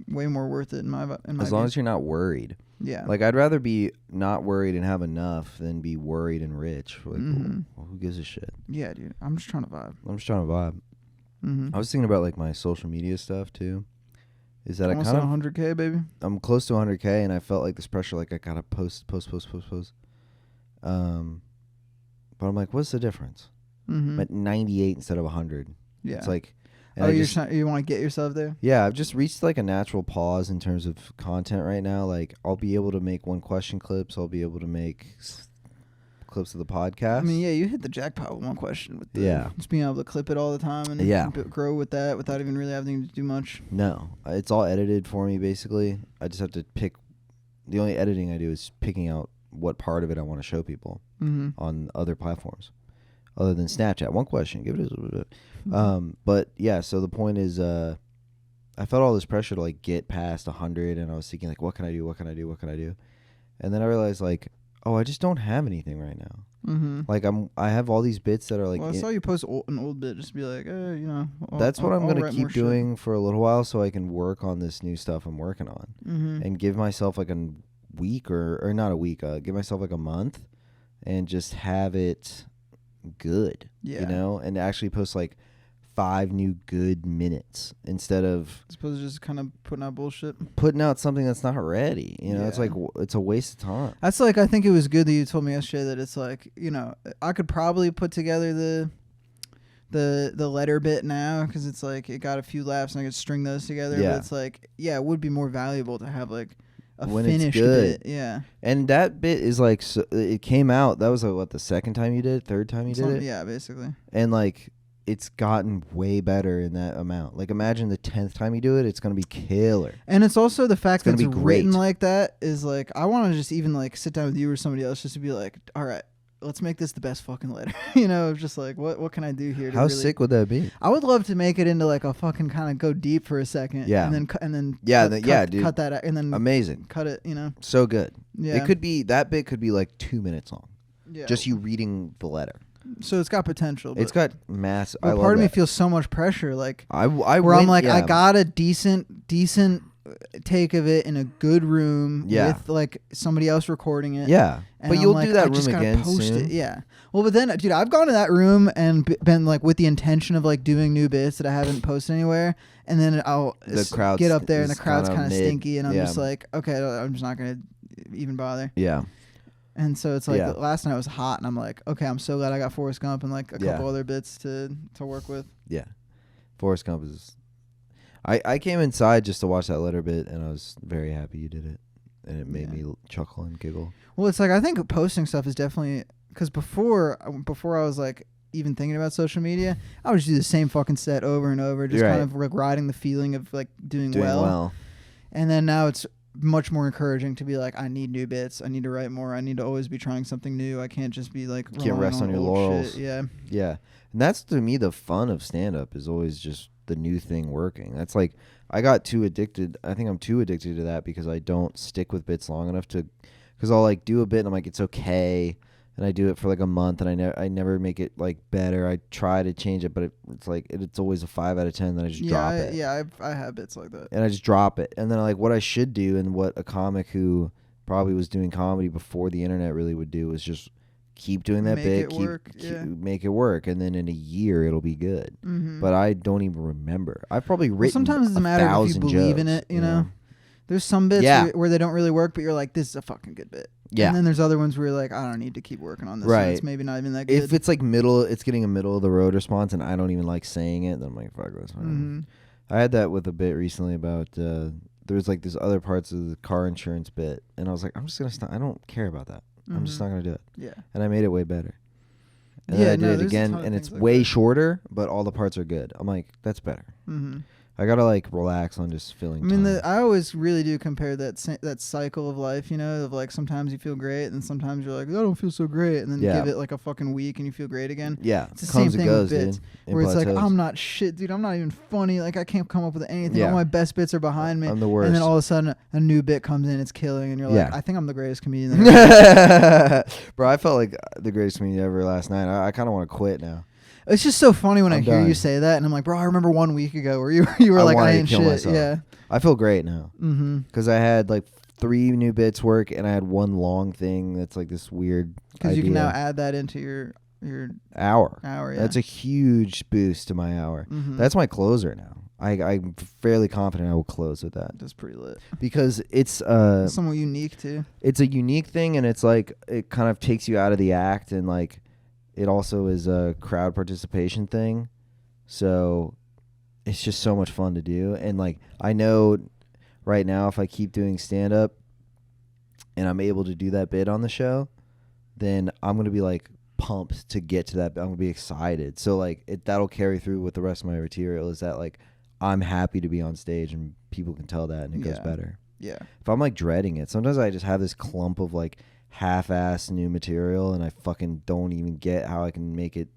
way more worth it in my As long as you're not worried. yeah. Like, I'd rather be not worried and have enough than be worried and rich. Like, well, who gives a shit? yeah, dude. I'm just trying to vibe. I'm just trying to vibe. Mm-hmm. I was thinking about, like, my social media stuff, too. Is that Almost I kind of... 100K, baby. I'm close to 100K, and I felt like this pressure, like, I gotta post. But I'm like, what's the difference? Mm-hmm. I'm at 98 instead of 100. Yeah. It's like... and oh, I you're just- you want to get yourself there? Yeah, I've just reached like a natural pause in terms of content right now. Like, I'll be able to make one question clips. I'll be able to make clips of the podcast. I mean, yeah, you hit the jackpot with one question. With the, Yeah. just being able to clip it all the time and Yeah. grow with that without even really having to do much. No, it's all edited for me, basically. I just have to pick. The only editing I do is picking out what part of it I want to show people Mm-hmm. on other platforms, other than Snapchat. One question, give it but yeah, so the point is, I felt all this pressure to like get past 100, and I was thinking like, what can I do? And then I realized like, oh, I just don't have anything right now. Mm-hmm. Like I have all these bits that are like. Well, I saw you post an old bit, just be like, you know. That's what I'm I'll gonna write keep more shit. doing for a little while, so I can work on this new stuff I'm working on, Mm-hmm. and give myself like a week or not a week. Give myself like a month, and just have it good. Yeah. You know, and actually post like 5 new good minutes instead of As opposed to just kind of putting out bullshit. putting out something that's not ready. You know, it's Yeah. like it's a waste of time. That's like, I think it was good that you told me yesterday that it's like, you know, I could probably put together the letter bit now because it's like it got a few laughs and I could string those together. Yeah. But it's like, yeah, it would be more valuable to have like a When it's finished good. bit. Yeah. And that bit is like, so, it came out. That was like what, the second time you did it? Third time you did it? Yeah, basically. And like, it's gotten way better in that amount. Like, imagine the 10th time you do it, it's gonna be killer. And it's also the fact that It's it's gonna be written great. like that is like, I want to just even like sit down with you or somebody else just to be like, all right, let's make this the best fucking letter. You know, just like, what can I do here? To How really... sick would that be? I would love to make it into like a fucking kind of go deep for a second. Yeah. And then Yeah, cut, yeah, cut, dude. cut that out and then Amazing. cut it, you know. So good. Yeah. It could be, that bit could be like 2 minutes long. Yeah. Just you reading the letter. So it's got potential. It's got mass. I But love part of me that. feels so much pressure, like I where went, I'm like, yeah. I got a decent take of it in a good room Yeah. with like somebody else recording it. Yeah. And But I'm you'll like, do that I just room gotta again post soon. It. Yeah. Well, but then, dude, I've gone to that room and been like with the intention of like doing new bits that I haven't posted anywhere, and then I'll The crowd's get up there and the is crowd's kinda kind of mid. stinky, and I'm Yeah. just like, okay, I'm just not gonna even bother. Yeah. And so it's like Yeah. last night was hot, and I'm like, okay, I'm so glad I got Forrest Gump and like a Yeah. couple other bits to work with. Yeah. Forrest Gump is. I came inside just to watch that letter bit, and I was very happy you did it, and it made Yeah. me chuckle and giggle. Well, it's like I think posting stuff is definitely because before I was like even thinking about social media, I would just do the same fucking set over and over, just Right. kind of like riding the feeling of like doing Doing well. And then now it's much more encouraging to be like, I need new bits. I need to write more. I need to always be trying something new. I can't just be like Can't relying rest on your old laurels. shit. Yeah. Yeah. And that's to me the fun of stand up is always just the new thing working. That's like I got too addicted. I think I'm too addicted to that because I don't stick with bits long enough to because I'll like do a bit and I'm like it's okay and I do it for like a month and I never make it like better. I try to change it but it's like it's always a 5 out of 10 then I just drop it. Yeah, I have bits like that. And I just drop it. And then like what I should do and what a comic who probably was doing comedy before the internet really would do is just keep doing that Make bit, it work, yeah. make it work, and then in a year it'll be good. Mm-hmm. But I don't even remember. I've probably written sometimes it doesn't matter if you 1,000 believe in jokes, it, you know? There's some bits Yeah. where they don't really work, but you're like, this is a fucking good bit. Yeah. And then there's other ones where you're like, I don't need to keep working on this. Right. One. It's maybe not even that good. If it's like it's getting a middle of the road response, and I don't even like saying it, then I'm like, fuck this. Mm-hmm. I had that with a bit recently about there was like these other parts of the car insurance bit, and I was like, I'm just gonna stop. I don't care about that. I'm just Mhm. not gonna do it. Yeah. And I made it way better. And Yeah, then I no, did it there's a again, ton of and it's things like way that. shorter, but all the parts are good. I'm like, that's better. Mm-hmm. I gotta like relax on just filling. I mean, time. I always really do compare that cycle of life, you know, of like sometimes you feel great and sometimes you're like, I don't feel so great. And then Yeah. give it like a fucking week and you feel great again. yeah, It's the comes same and thing goes, with bits, dude. It where it's like, plateaus. I'm not shit, dude. I'm not even funny. Like, I can't come up with anything. Yeah. All my best bits are behind me. I'm the worst. And then all of a sudden, a new bit comes in, it's killing. And you're like, Yeah. I think I'm the greatest comedian there. Bro, I felt like the greatest comedian ever last night. I kind of want to quit now. It's just so funny when I I'm hear you done. say that. And I'm like, bro, I remember 1 week ago where you were I like, I wanted to ain't kill shit. myself. Yeah. I feel great now Mm-hmm. because I had like 3 new bits work, and I had one long thing that's like this weird Because you can idea. now add that into your hour. hour. Yeah. That's a huge boost to my hour. Mhm. That's my closer now. I'm fairly confident I will close with that That's pretty lit. because it's It's somewhat unique too. it's a unique thing, and it's like it kind of takes you out of the act, and like it also is a crowd participation thing, so it's just so much fun to do. And like I know right now if I keep doing stand up and I'm able to do that bit on the show, then I'm gonna be like pumped to get to that. I'm gonna be excited, so like that'll carry through with the rest of my material, is that like I'm happy to be on stage and people can tell that, and it goes Yeah. better. Yeah. If I'm like dreading it, sometimes I just have this clump of like half-ass new material, and I fucking don't even get how I can make it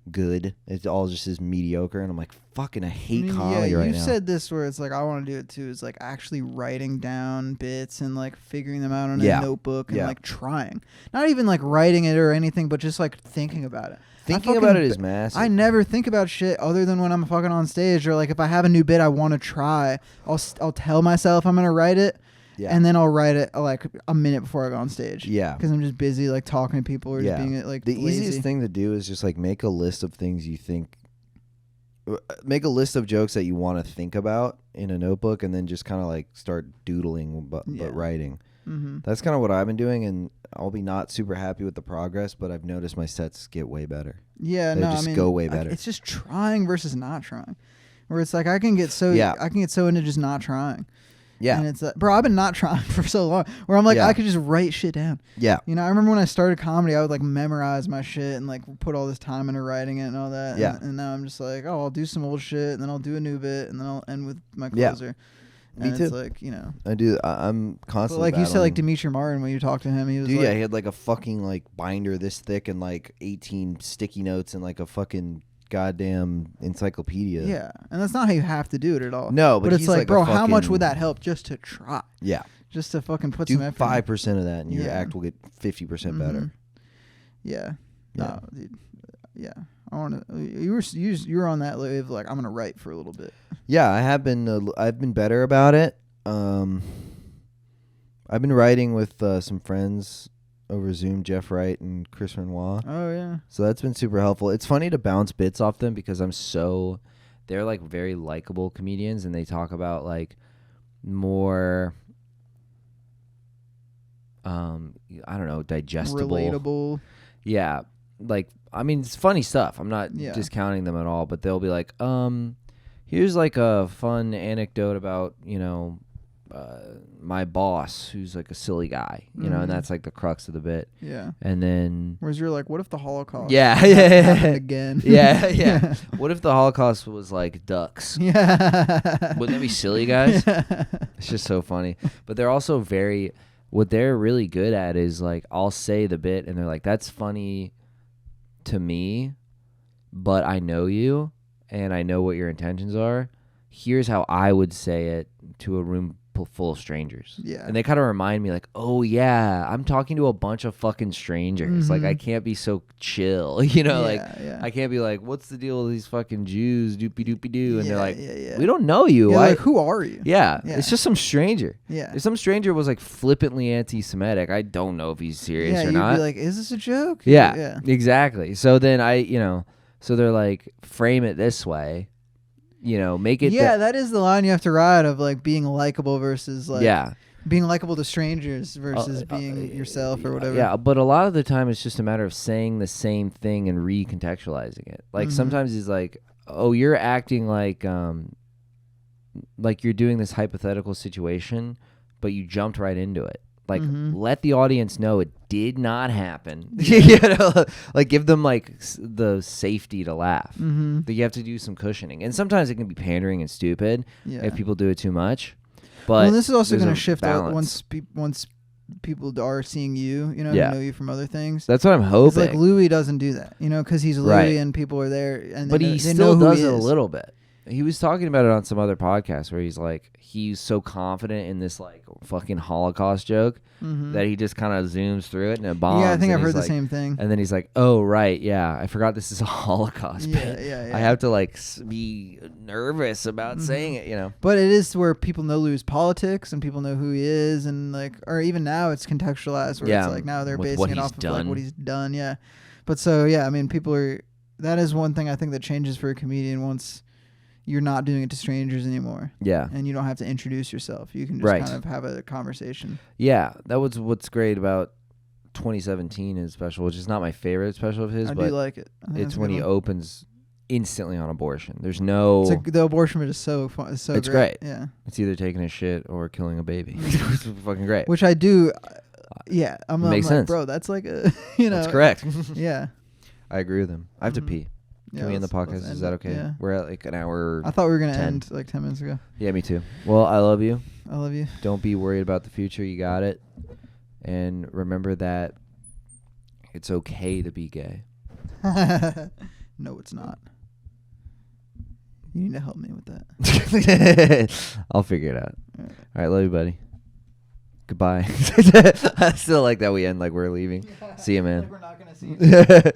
good. It's all just as mediocre, and I'm like, fucking, I hate comedy right you've now. said this where it's like I want to do it too. Is like actually writing down bits and like figuring them out on Yeah. a notebook and Yeah. like trying, not even like writing it or anything, but just like thinking about it. Thinking about it is massive. I never think about shit other than when I'm fucking on stage, or like if I have a new bit I want to try, I'll tell myself I'm gonna write it. Yeah. and then I'll write it like a minute before I go on stage. Yeah. Because I'm just busy like talking to people or Yeah. just being like The lazy. easiest thing to do is just like make a list of things you think. Make a list of jokes that you want to think about in a notebook, and then just kind of like start doodling, but writing. Mm-hmm. That's kind of what I've been doing, and I'll be not super happy with the progress, but I've noticed my sets get way better. Yeah, They no, just I mean, go way better. It's just trying versus not trying. Where it's like I can get so into just not trying. Yeah. And it's like, bro, I've been not trying for so long. Where I'm like, Yeah. I could just write shit down. Yeah. You know, I remember when I started comedy, I would like memorize my shit and like put all this time into writing it and all that. Yeah. And now I'm just like, oh, I'll do some old shit and then I'll do a new bit and then I'll end with my Yeah. closer. Me And too. it's like, you know. I do. I'm But constantly like you said, like battling. Dimitri Martin, when you talked to him, he was Dude, like, yeah, he had like a fucking like binder this thick and like 18 sticky notes and like a fucking goddamn encyclopedia. yeah. And that's not how you have to do it at all. No, but it's he's like, like a bro, how much fucking- would that help just to try? Yeah. Just to fucking put Do some effort in. 5% of that and your Yeah. act will get 50% better. Mhm. Yeah. Yeah. No, dude. Yeah. I want to. You were on that wave. Like I'm gonna write for a little bit. Yeah, I have been. I've been better about it. I've been writing with some friends over Zoom, Jeff Wright and Chris Renoir. Oh yeah. So that's been super helpful. It's funny to bounce bits off them because they're like very likable comedians, and they talk about like more, I don't know, digestible, Relatable. Yeah, like I mean, it's funny stuff. I'm not Yeah. discounting them at all, but they'll be like, here's like a fun anecdote about my boss who's like a silly guy, you know, Mhm. and that's like the crux of the bit. Yeah. And then Whereas you're like, what if the Holocaust? yeah, happened again. yeah, yeah. What if the Holocaust was like ducks? Yeah. Wouldn't that be silly, guys? Yeah. It's just so funny. But they're also what they're really good at is like, I'll say the bit and they're like, that's funny to me, but I know you and I know what your intentions are. Here's how I would say it to a room full of strangers. Yeah. And they kind of remind me like, oh yeah, I'm talking to a bunch of fucking strangers. Like I can't be so chill, you know, like yeah. I can't be like, what's the deal with these fucking Jews, doopy doopy doo, and they're like, yeah. we don't know you. Yeah, I, like, who are you? yeah, Yeah. it's just some stranger. Yeah. If some stranger was like flippantly anti-Semitic, I don't know if he's serious Yeah, or you'd not. be like, is this a joke? yeah, Yeah. exactly. So then so they're like, frame it this way, make it. Yeah, that is the line you have to ride of like being likable versus like yeah. being likable to strangers versus being yourself or whatever. Yeah, but a lot of the time it's just a matter of saying the same thing and recontextualizing it. Like Mhm. sometimes it's like, oh, you're acting like you're doing this hypothetical situation, but you jumped right into it. Like Mhm. let the audience know it did not happen. You know, like give them like the safety to laugh. Mm-hmm. That you have to do some cushioning, and sometimes it can be pandering and stupid Yeah. if people do it too much. But well, this is also there's going a to shift balance. once people are seeing you, Yeah. who know you from other things. That's what I'm It's hoping. like Louis doesn't do that, because he's Louis Right. and people are there, and But they know, he they still know who does he it a is. little bit. He was talking about it on some other podcast where he's like, he's so confident in this like fucking Holocaust joke Mhm. that he just kind of zooms through it and it bombs. Yeah, I think and I've he's heard the like- same thing. And then he's like, oh, right, yeah, I forgot this is a Holocaust Yeah, bit. yeah. I have to like be nervous about Mhm. saying it, But it is where people know Louis' politics and people know who he is, and like, or even now it's contextualized where Yeah, it's like now they're with basing what it he's off of like done. what he's done. Yeah, but so yeah, I mean, people are. That is one thing I think that changes for a comedian once you're not doing it to strangers anymore, Yeah. and you don't have to introduce yourself. You can just Right. kind of have a conversation. Yeah, that was what's great about 2017, his special, which is not my favorite special of his, I but do like it. I think it's that's a when good he one. opens instantly on abortion. There's no... The abortion bit is so fun. It's so It's great. Yeah, It's either taking a shit or killing a baby. Mhm. It's fucking great. which I do. Yeah, I'm Makes like, sense. bro. That's like a That's correct. Yeah. I agree with him. I have to Mhm. pee. Can Yeah, we end the let's podcast? end Is that it. okay? Yeah. We're at like an hour. I thought we were gonna 10. end like 10 minutes ago. Yeah, me too. Well, I love you. I love you. Don't be worried about the future. You got it. And remember that it's okay to be gay. No, it's not. You need to help me with that. I'll figure it out. Yeah. All right, love you, buddy. Goodbye. I still like that we end like we're leaving. See you, man. We're not gonna see you.